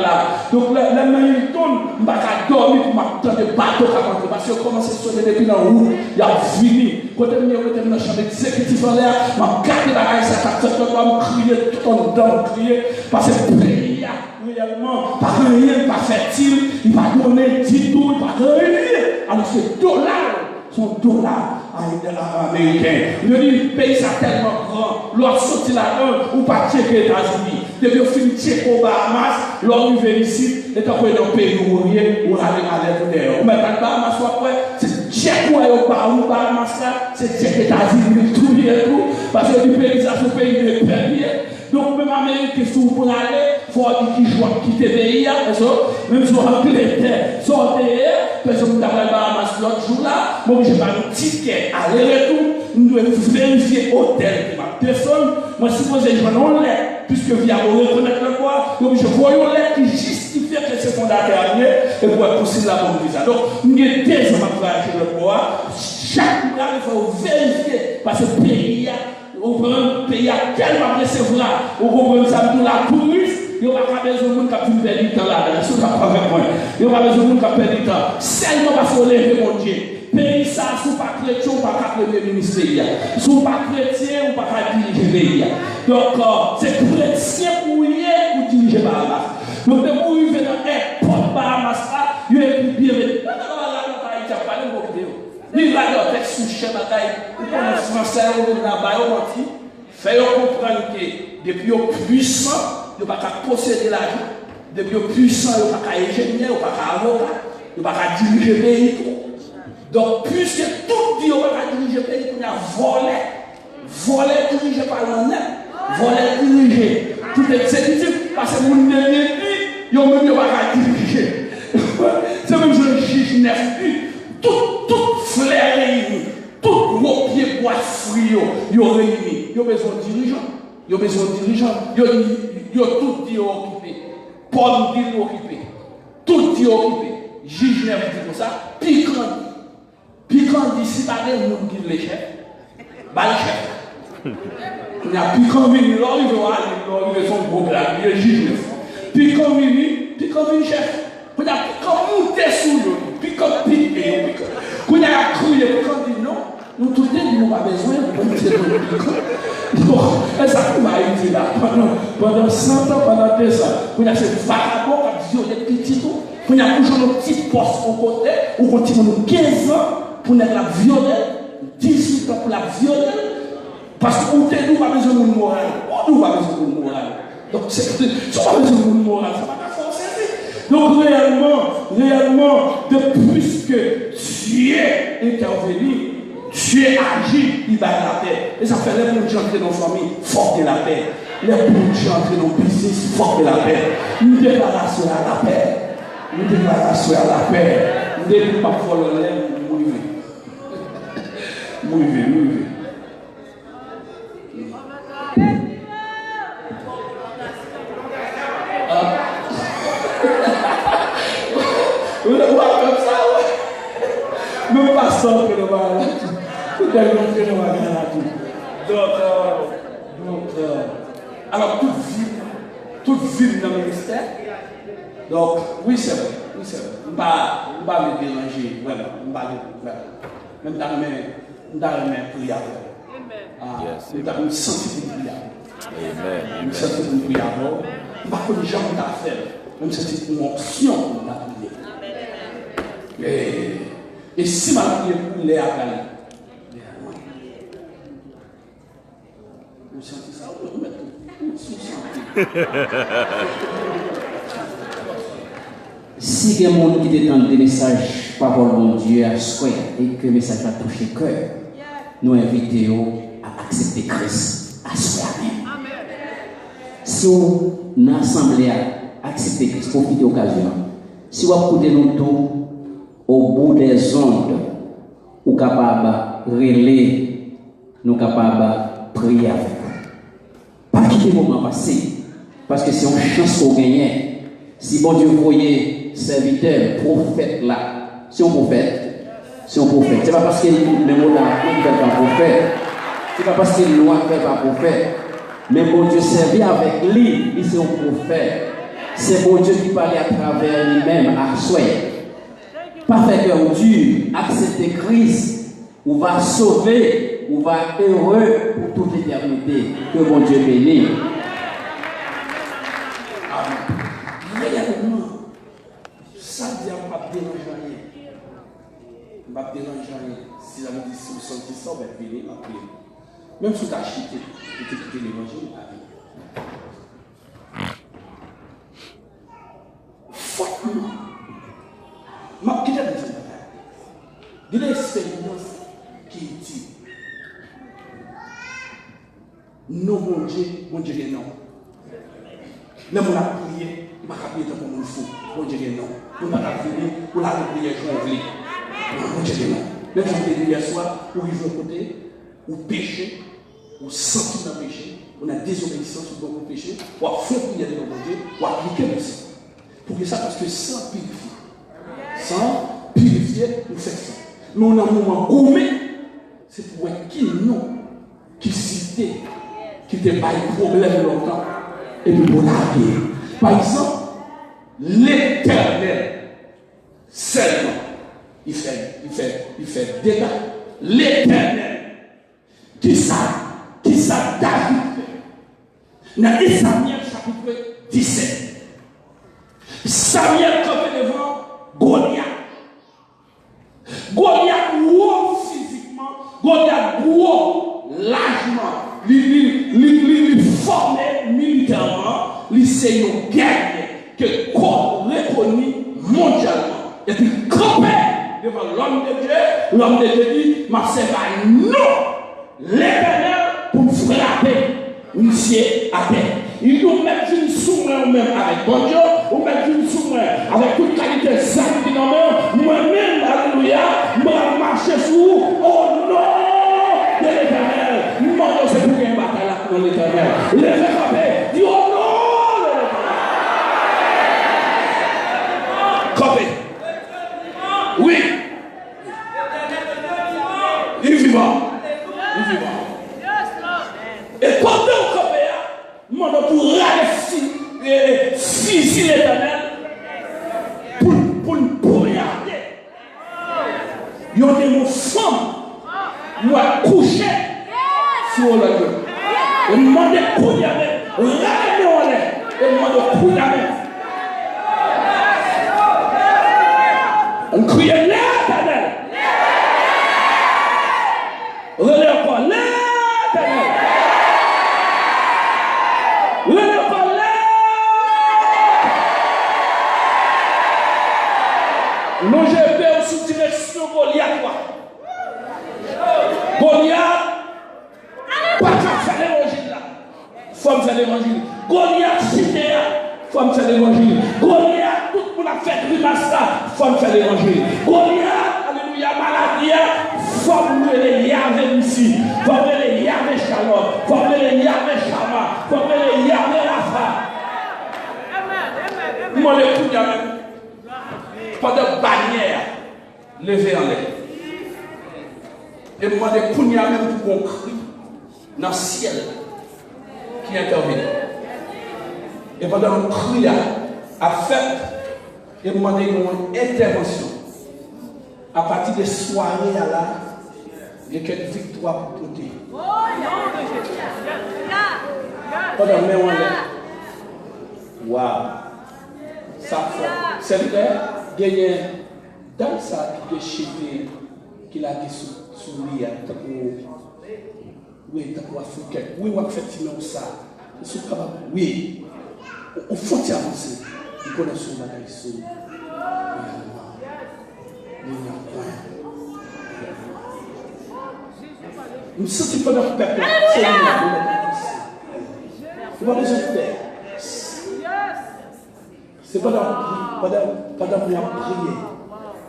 Donc, la main il tourne, je ne vais pas dormir pour m'attendre de bateau qui rentrer. Parce que commence à sonner depuis dans la route, il y a fini. Quand je suis dans la chambre exécutive en l'air, je vais garder la race, ça va me crier tout en dedans, crier. Parce que le pays, réellement, pas rien, pas fertile, il va donner 10 tours, il va rien. Alors, c'est son dollar américain. Il dit, le pays est tellement grand, l'autre sorti là-dedans, ou pas checker les États-Unis. Depuis qu'on finit checker aux Bahamas, l'autre vient ici, et tant qu'on est dans le pays où on est, on a aller pour derrière. Mais quand les Bahamas sont après, c'est checker aux Bahamas là, c'est checker les États-Unis, tout et tout, parce que le pays, ça, ce pays est premier. Donc, même Amérique, si vous voulez aller, il faut dire qu'il joue, quitter le pays, même si vous Angleterre, sortez, parce que vous avez les Bahamas l'autre jour là, moi, je n'ai pas un ticket, aller-retour, nous devons vérifier l'hôtel de ma personne. Moi, si vous avez un lettre, puisque vous avez reconnaître le quoi, donc je vois une lettre qui justifie que c'est fondateur et pour pousser la bonne visa. Donc, nous avons des gens à voyager le bois, chaque mois, il faut vérifier, parce que le pays, on prend un pays à tellement recevoir, on comprend ça pour la touriste, il n'y a pas besoin de monde qui a pu perdre du temps là, il n'y a pas besoin de monde qui a perdu du temps. Seulement parce qu'on lève mon Dieu. Pays ça, si vous pas chrétien, vous pas premier ministre. Si vous pas chrétien, vous pas diriger le pays. Donc, c'est chrétien pour diriger Bahamas. Donc, de vous arriver dans l'airport Bahamas, vous avez bien vu. Il va y avoir un texte sous chien bataille, ou comme les Français, ou là-bas, ou menti, fait comprendre que depuis au puissant, ils ne peuvent pas posséder l'argent. Depuis puissant, ils ne peuvent pas ingénieur, ils ne peuvent pas avocat, ils ne peuvent pas diriger le pays. Donc, puisque tout dit, on ne peut pas diriger le pays, on a volé, dirigé par l'honnête, volé, dirigé, tout exécutif, parce que mon dernier dit, ils ne peuvent pas diriger. C'est même si le juge neuf, tout flair réuni, tout gros pied bois fruits, ils ont réuni, ils ont besoin de dirigeants. Ils ont besoin de dirigeants. Ils ont tout dit occupé. Paul dit occupé. Tout dit occupé. Juge neuf dit comme ça. Piquant dit si pas de monde qui les chefs. Bah le chef. Il y a piquant venu, là, il veut son programme, il est juge neuf. Piquant venu chef. Il y a piquant monté sous l'eau. Piquant piqué. Il y a crié, piquant dit non. Nous tous les deux, nous n'avons pas besoin de monter dans le piquant. Bon, et ça m'a dit là, pendant 100 ans, pendant 2 ans, il y a ce vagabond qui a violé petit tout. Il y a toujours nos petits postes au côté, on continue 15 ans pour la violer, 18 ans pour la violer, parce que nous n'avons pas besoin de moral. On n'a pas besoin de moral. Donc, c'est pas besoin de moral, ça va pas forcer. Donc, réellement, depuis que Dieu est intervenu, Dieu agit, il va la paix. Et ça fait les gens entrer dans la famille, forte de la paix. Les gens entrer dans le business, forte de la paix. Une déclaration à la paix. Une déclaration à la paix. Nous ne devons pas voler l'air, mourir. Vous le voyez comme ça, ouais. Même pasteur que le mal. Tout est montré dans la vie. Donc, alors toute vie dans le ministère. Donc, oui, c'est vrai. On ne va pas me déranger, vraiment. Même dans le même prière. Nous avons une sensibilité de prière. Une sensibilité de prière. On ne va pas que les gens ont fait. Même si c'est une option pour la prière. Et si ma prière est à Cali, vous sentez ça? Si il y a des gens qui détendent des messages, parole de Dieu à soi, et que le message a touché le cœur, nous invitons à accepter Christ à soi même. Si on a assemblé à accepter Christ, profitez de l'occasion. Si vous écoutez nous tous au bout des ondes, nous sommes capables de relayer, nous sommes capables de prier avec vous. Pas quitter le moment passé, parce que c'est une chance qu'on gagne. Si bon Dieu voyait serviteur, prophète là, c'est un prophète. Ce n'est pas parce qu'il est même là, il ne fait pas prophète. Ce n'est pas parce qu'il loin ne fait pas prophète. Mais bon Dieu servit avec lui, il c'est un prophète. C'est bon Dieu qui parlait à travers lui-même, à soi. Pas fait cœur dur, accepter Christ, ou va sauver, ou va heureux pour toute l'éternité. Que bon Dieu bénisse. Réellement, ça dit on va déranger rien. On va déranger rien. Si j'avais dit si vous sentez ça, on va venir, on va prier. Même si vous avez acheté, vous avez quitté l'évangile, fortement. Ma qui t'a dit ça? De l'expérience qui dit non, mon Dieu est non. Même on a prié, il va prier pour mon fou. Mon Dieu est non. On va prier pour la prière qu'on veut. Mon Dieu est non. Même si on est hier soir, où ils vont côté, ou péché, ou sentir dans le péché, on a désobéissance sur le péché, ou à faire prier de mon Dieu, ou à appliquer le sang. Pour que ça, parce que sans purifier. Sans purifier, nous faisons ça. Mais on a un moment gourmet, c'est pour être qui non, qui citait, qui n'était pas un problème longtemps, et puis pour l'arguer. Par exemple, l'Éternel, seulement, il fait dégâts. L'Éternel, qui ça David fait. Dans Samuel chapitre 17. Samuel campait devant Goliath. Goliath gros physiquement, Goliath gros largement, il formé militairement, il c'est une guerre que qu'on reconnaît mondialement. Et puis, camper devant l'homme de Dieu, l'homme de Dieu dit, ma c'est pas non, l'éternel pour me frapper, monsieur à terre. Il nous met une souverain ou même avec bon Dieu, ou met une souverain avec toute qualité sainte qui nous met, moi-même, alléluia, moi marcher sous, au nom de l'éternel. Nous demandons c'est pour qu'il y ait une bataille dans l'éternel. Les fait frapper, dit au nom de l'éternel. Camper. Oui. Il est vivant. Il est vivant. Et pendant qu'on fait, nous demandons pour ralentir, fusil l'éternel, pour regarder. Il y a des femmes, moi, coucher sur le lieu. Et nous demandons pour y aller, ramener-on les, et nous demandons pour y aller. On crie l'éternel. Relève encore l'éternel. Relève encore l'éternel. Nous j'ai sous direction Goliath. Goliath, pas faire l'évangile là. Faut me faire l'évangile. Goliath, cité, faut me faire l'évangile. Goliath, tout le monde a fait grimace là. Faut me faire l'évangile. Goliath, alléluia, maladie, faut me les Yahvé ici. Faut me les Yahvé Shalom. Faut me les Yahvé Shama. Faut me les Yahvé Rafa. Moi, les coups, même. Pas de bannière levée en l'air. Et moi, des coups, même pour qu'on crie dans le ciel qui intervient. Et pendant qu'on crie là, à fait, et moi, une intervention. À partir des soirées à là, il y a quelques victoires pour porter. Pendant que on est. Waouh! Ça fait. C'est vrai, il y a dans ça qui est cheveux qui l'a dit sous lui, oui, t'as quoi africain. Oui, on fait ça. Oui, on faut avancer. Il connaît son bagage. Nous ne sommes pas dans le peuple. C'est nous. Il faut pas besoin de faire. C'est pas dans la prière.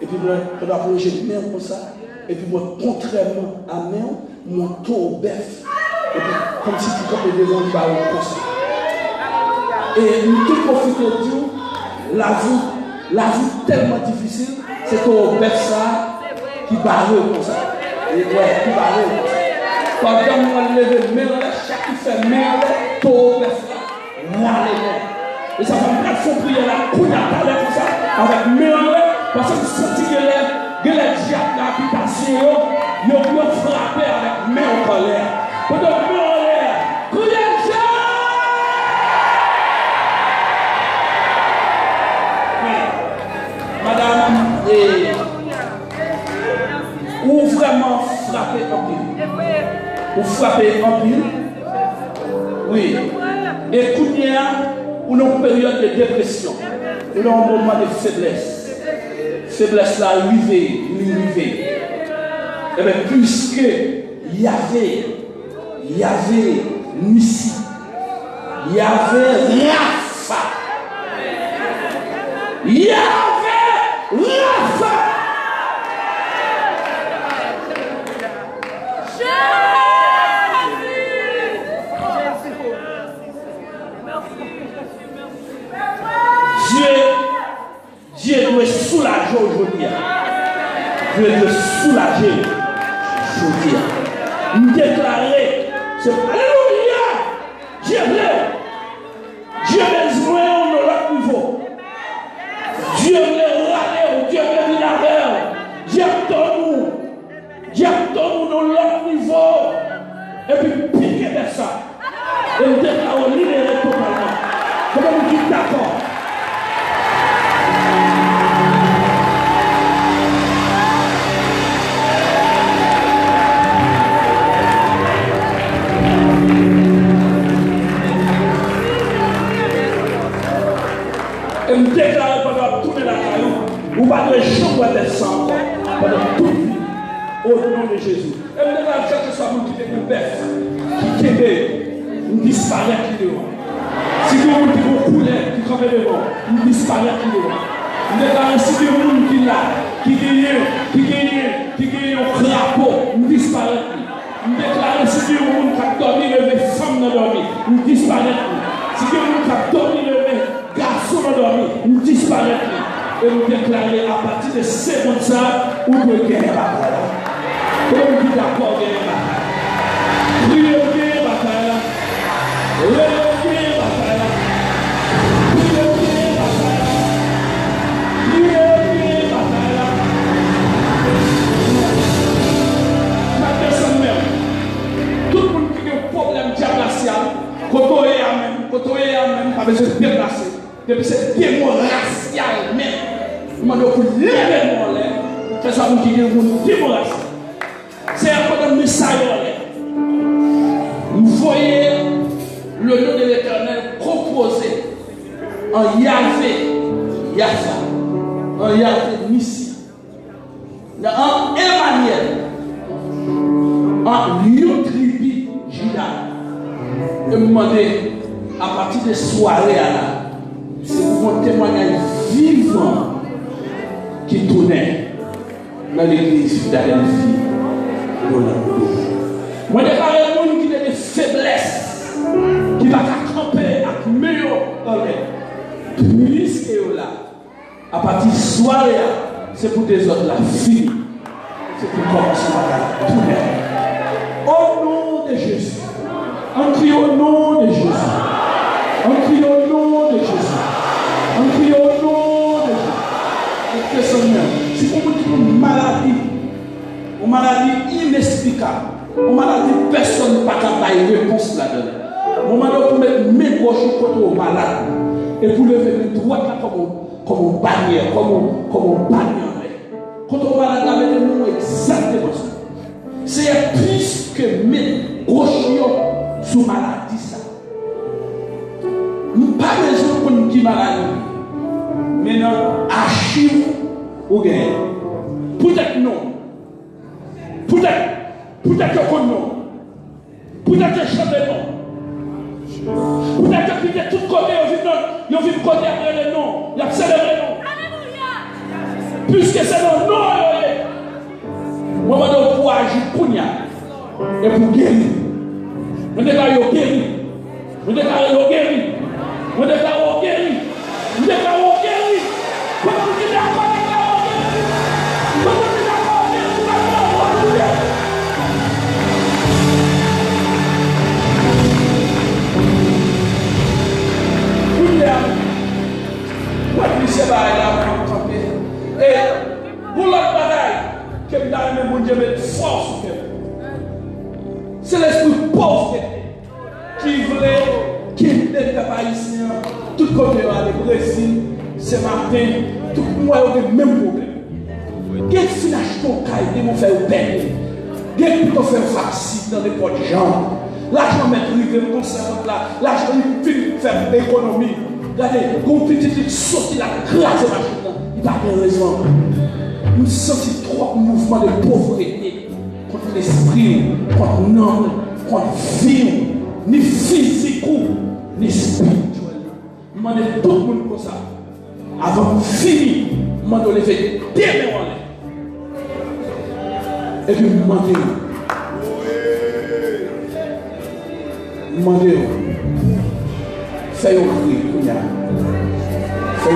Et puis, pendant la prière, j'ai main comme ça. Et puis, moi, contrairement à main, mon taux au bœuf. Et puis, comme si tu avais des gens qui parlent comme ça. Et nous, tout profiter de Dieu, la vie tellement difficile, c'est qu'au bœuf, ça, qui barre comme ça. Et ouais, qui barre comme ça. Pendant moi, lever main, chaque qui fait main, taux au bœuf, là, et ça va me faire son prière là, pour parler comme ça, avec main, parce que vous sentez que les diables d'habitation, ils ont frappé avec main en colère. Pendant main en l'air, criez Madame, ou vraiment frapper en pile. Ou frapper en pile. Oui. Et Kounia, ou dans une période de dépression, ou dans un moment de faiblesse. Faiblesse là, arrivée. Et bien, puisque il y avait Nissi, il y avait Rafa, Dieu doit soulager aujourd'hui. Dieu doit soulager aujourd'hui. Nous déclarer, c'est Alléluia. Dieu veut jouer au l'autre niveau. Dieu veut râler, Dieu veut venir vers. Dieu donne-nous dans l'autre niveau. Et puis piquer vers ça. Et nous déclarons libérer totalement. Comment vous dites d'accord? Et me déclarer pendant tourner la caillou, ou pas de chambre d'être sans encore, pendant toute vie, au nom de Jésus. Et me déclarer quel que soit mon qui est bête, qui disparaît qui devant. Si vous avez qui vous coulez, qui campent devant, vous disparaît qui devant. Je déclare si vous avez qui là, qui gagne un crapaud, vous disparaît. Je déclare si vous avez qui a dormi, levé femme dans dormi, vous disparaît. Si vous avez qui a dormi, levé garçon dans dormi, vous disparaît. Et vous déclarez à partir de ces mots ça, vous devez gagner la bataille. Comme vous d'accord gagner la bataille. Priez gagner la bataille. Tout le monde qui a un problème diablacial, quand on est à même, pas besoin de déplacer. Depuis ce démon racial même, on m'a dit pour lever mon lait, c'est ça qui est un démon racial. C'est un peu de message. Vous voyez le nom de l'Éternel composé en Yahvé, Yafa, en Yahvé Nissi, en Emmanuel, en Yotribi Jida. Et me demandez, à partir de soirée là, c'est pour un témoignage vivant qui tournait dans l'église Philadelphie. Moi, je parle de monde qui a des faiblesses, qui va camper avec meilleur puisque là, à partir de soirée, c'est pour des autres la fille, c'est pour commencer à tourner. Au nom de Jésus, on crie au nom de Jésus, on crie au nom de Jésus, on crie au nom de Jésus. Si vous avez une maladie inexplicable, une maladie personne n'a pas de réponse là-dedans. Mon malheur pour mettre mes gauches contre au malade et pour lever mes droites là comme une bannière, comme une bannière. Quand on malade là, mettez-nous exactement ça. C'est plus que mes gauches sous maladie ça. Pas besoin pour nous qui maladie. Maintenant, archive ou gain. Peut-être non. Peut-être que non. Peut-être que chanter non. Peut-être que de tout côté, ils vivent côté après le nom. Ils ont célébré le nom. Puisque c'est le nom, moi, je dois agir pour nous. Et pour guérir. Je déclare guérir. Je déclare guérir. Je déclare guérir. Je déclare guérir. Comment tu dis d'accord avec la guérir? Comment tu dis d'accord avec la guérir? Et pour l'autre bataille, que vous avez mon Dieu met force. C'est l'esprit pauvre qui voulait quitter le peuple haïtien. Tout côté à le Brésil, ce matin, tout le monde a le même problème. Qu'est-ce que tu achètes ton cahier, ils vont faire peine. Qu'est-ce que tu fais vaccin dans les potes de gens. L'argent met privé, mon cerveau là, l'argent il fait économie. Regardez, quand on petit sorti la grâce de la machine, il n'a pas de raison. Nous sentons trop mouvements de pauvreté contre l'esprit, contre l'homme, contre vie, ni physique, ni spirituel. Je demande tout le monde pour ça. Avant de finir, je demande de lever des mains en l'air. Et puis, je demande, fais un cri, fais un cri.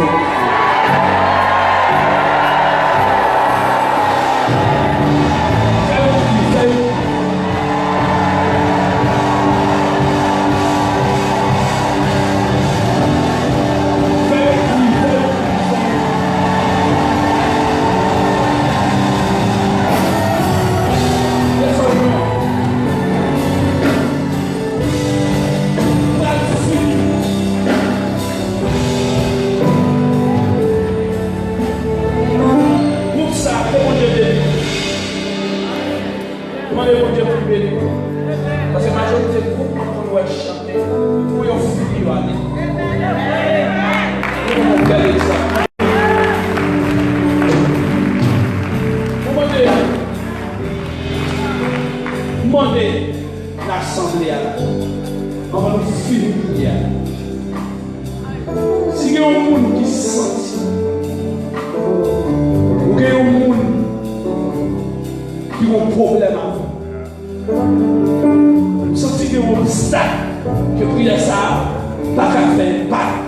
a un monde qui sent. Ou il y a un monde qui a un problème avant. Vous sentez qu'il y a un obstacle que prière ça, pas qu'à faire, pas.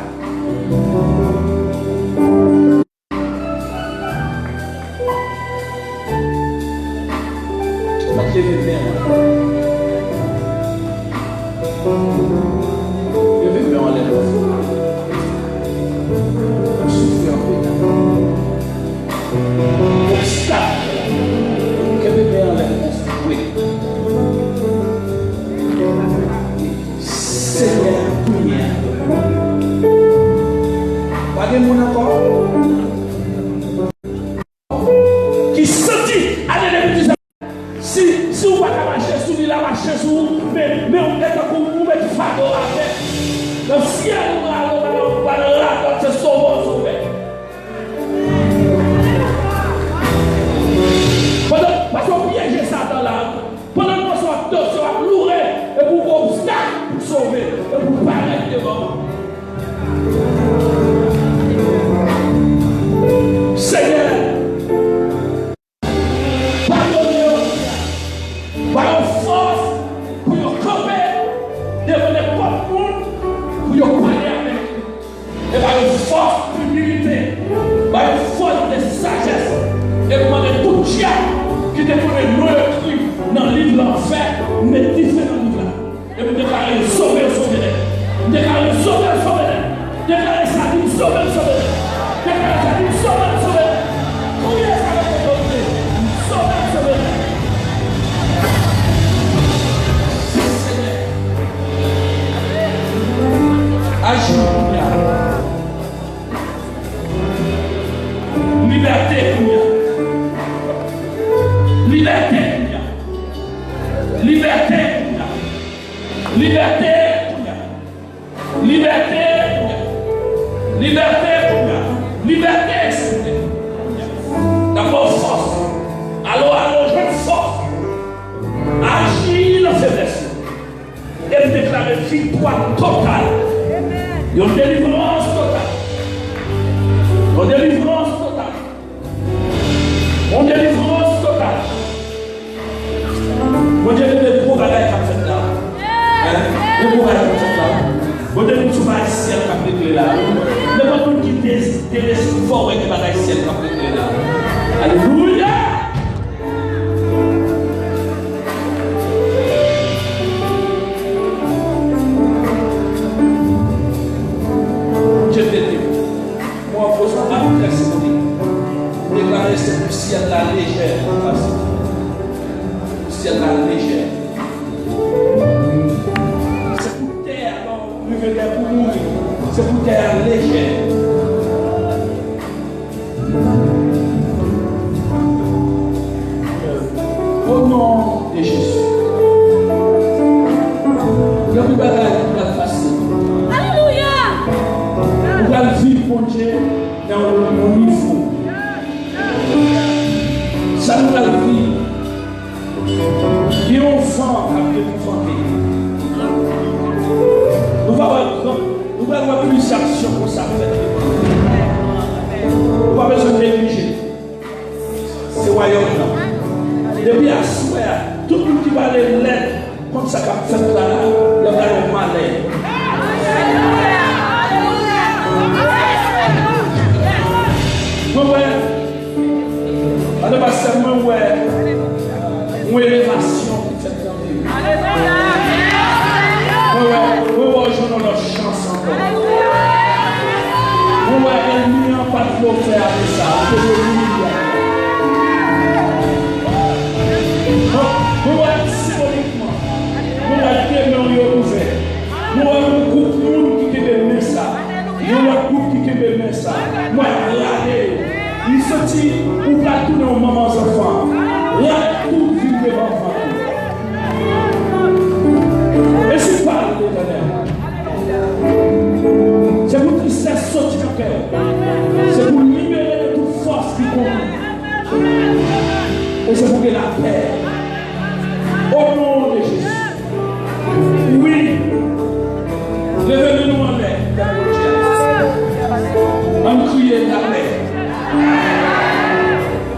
est la paix.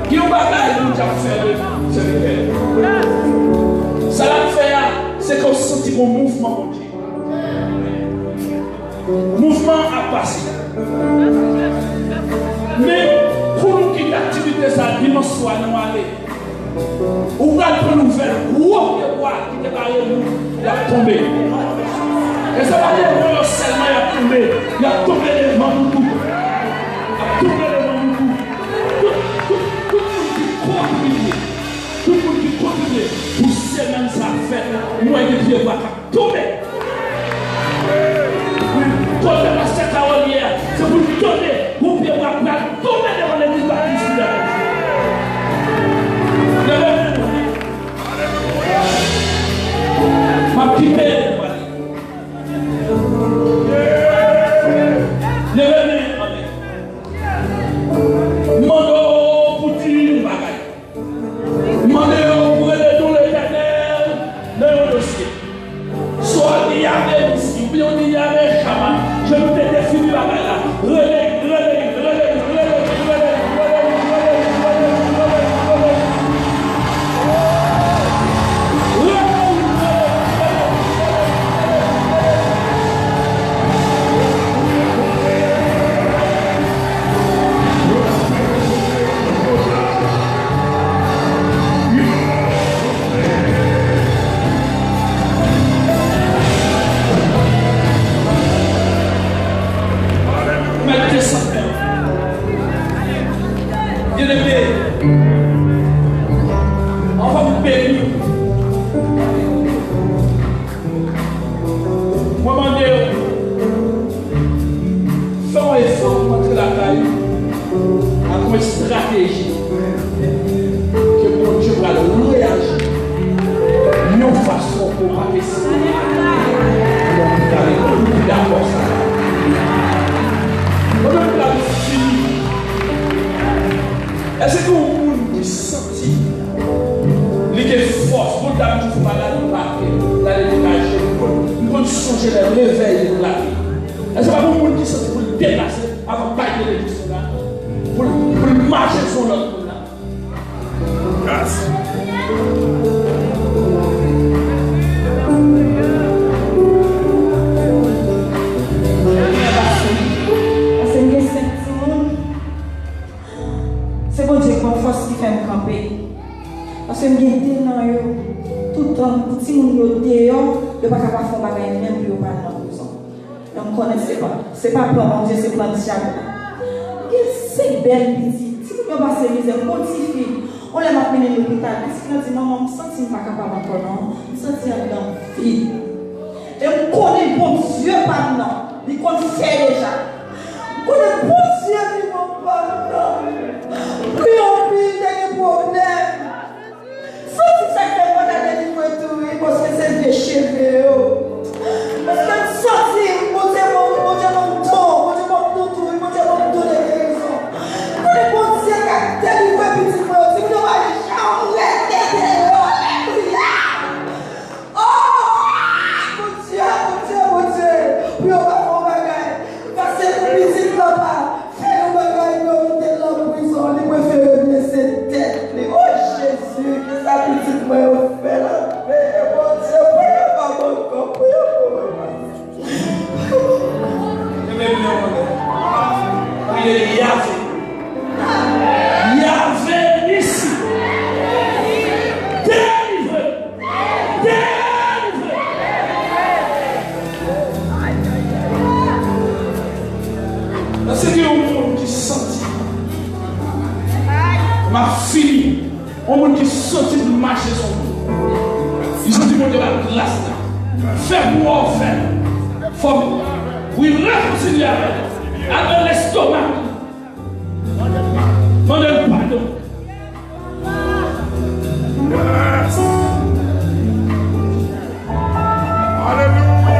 Qui est au bagage pour faire le serviteur. Ça l'a fait, c'est qu'on sentit mon mouvement. Mouvement a passé. Mais pour nous qui l'activité, ça dimanche soir, nous aller. Ou va nous faire gros qui est derrière nous, il a tombé. Et ça va dire seulement il a tombé. Il a tombé les mains de tout. Il a tombé les mains de tout. Tout le monde qui continue. Pour ces mêmes affaires, moi et Dieu va tomber. Tomber dans cette carolière, c'est pour donner. Vous pouvez voir tomber devant l'église baptiste. Ma petite je vous ai défini la balle là. Relais. On va vous bénir. Moi, fais un effort pour montrer la taille à une stratégie que mon Dieu va le réagir. Une façon pour pas laisser. D'accord, ça. On va vous fini. Est-ce que vous sentez l'idée force pour la vie malade la déménager, pour changer le réveil de la vie? Est-ce que vous qui sentez pour le déplacer avant de partir de l'église pour marcher sur l'autre? Grâce. C'est bon Dieu qu'on force qui fait me camper. Parce que je suis dans tout le temps, si je suis dehors, je ne peux pas faire des choses même plus dans la prison. Je ne connais pas. Ce n'est pas plan mon Dieu, c'est plan de diable. C'est belle petite. Si vous ne pas se misère, mortifie. On l'a amené à l'hôpital. Parce qu'il a dit maman, je ne me sens pas capable encore, non. Je me sens dans la vie. Et je connais bon Dieu maintenant. Il connaît déjà. Je connais bon Dieu qui m'a pardonné. Prions, des problèmes. Sauf si ça fait pas d'aller du parce que c'est des cheveux. Parce que sortir, mon Dieu, mon tout, mon Dieu, des raisons. Quand les bons Dieu qui a délivré petit frère, si vous ne voyez jamais, oh, mon Dieu, puis on va faire un bagage. Parce que le petit là-bas, faire un bagage, nous mettons dans la prison, nous préférons blesser tête. Oh Jésus, que sa petite frère fait la paix, mon Dieu, pas encore, Il est Yahvé. Yahvé ici. Délivre. C'est qu'il y a un monde qui sentit. Ma fille, un monde qui sentit de marcher sur nous. Il sentit de la glace. Fais-moi faire. Faut oui, réconcilier avec l'estomac. Demandez le pardon. Yes. Alléluia.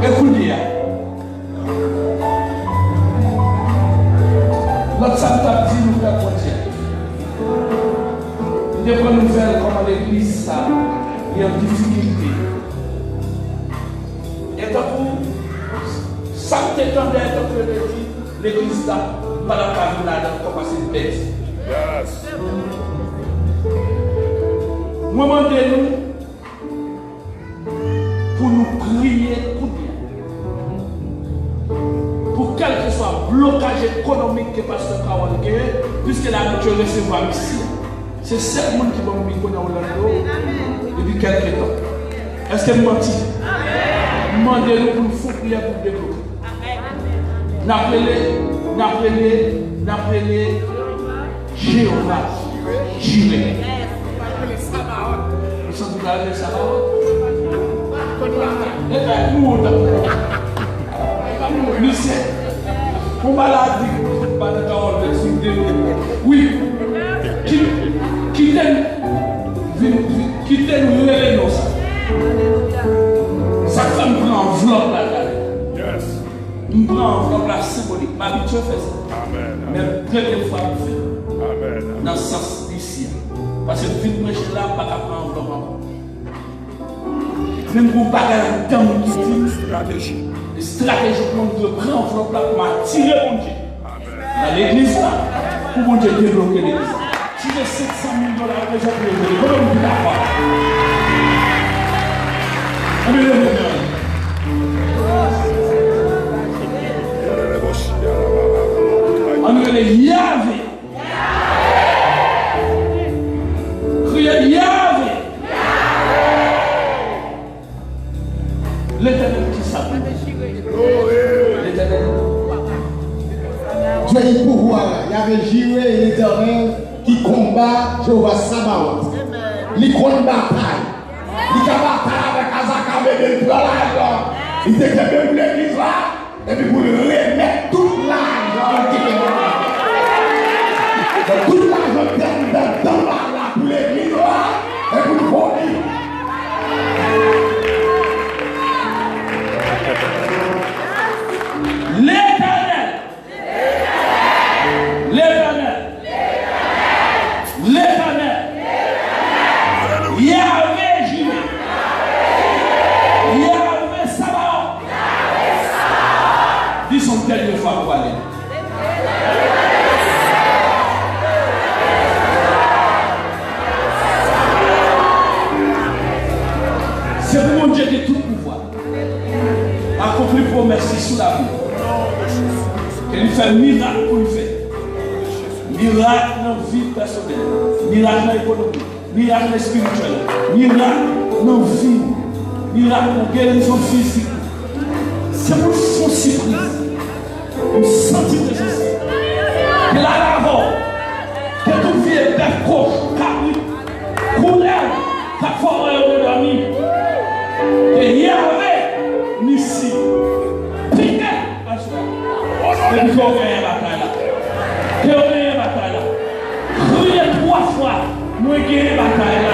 Écoutez. Notre Santa dit nous faire continuer. Il y a une nouvelle comme l'église, ça, il y a une difficulté. Et donc, Ça t'étendait donc je dis, l'église là, pas la famille là, comme c'est une bête. Moment de nous, pour nous prier pour bien. Pour quel que soit le blocage économique que Pasteur Kawal a, puisque la nature recevoir ici. C'est seul monde qui va me connaître en Orlando depuis quelques temps. Est-ce que vous mentez? Demandez-nous pour nous faire prier pour développer. N'appelez Jéhovah, Jireh. Nous sommes tous allés ça. Et bien, nous, c'est pour maladie, oui, qui t'aime nous les nos ça. Ça me prend enveloppe là. Me prend enveloppe là symbolique. Ma habitude fait ça. Mais première fois je fais. Dans ce sens ici. Parce que vite prêcher là, pas qu'à prendre enveloppe. Même pour pas qu'à temps qui dit stratégie. Stratégiquement, de prendre enveloppe là pour m'attirer mon Dieu. Dans l'église là, pour mon Dieu débloquer l'église. Si j'ai 700 000 $, déjà pour les aider, comment vous d'accord? On est les Yahvé. Criez Yahvé. L'éternel qui s'appelle. L'éternel. Dieu est pouvoir. Il y avait Jireh et l'Éternel qui combat Jéhovah Sabaoth. Il combat bataille. Il combat avec Azaka, mais il prend l'argent. Il était bien pour l'église là. Et puis pour le remettre tout l'argent qui est là. Tout l'argent qui est dans là pour l'église là. Et pour le fournir. L'éternel. L'éternel. L'éternel. Yahvé Jireh. Yahvé Sabaoth. Dis son dernière fois pour aller. C'est pour mon Dieu de tout pouvoir. Accomplir promesse sous la vie. Il fait miracle pour lui faire. Miracle dans la vie personnelle. Miracle dans l'économie. Miracle spirituel. Miracle dans la vie. Miracle dans la guérison physique. C'est pour son surprise. Une sentiment de Jésus. Que la lavant. Que tout vie est bête proche. Capri. Couleur. Ta forêt de dormir. Que Yahvé. Nissi. Piqué. Et puis qu'on gagne la bataille là. Que on gagne la bataille là. Criez 3 fois. Moi gagne la bataille là.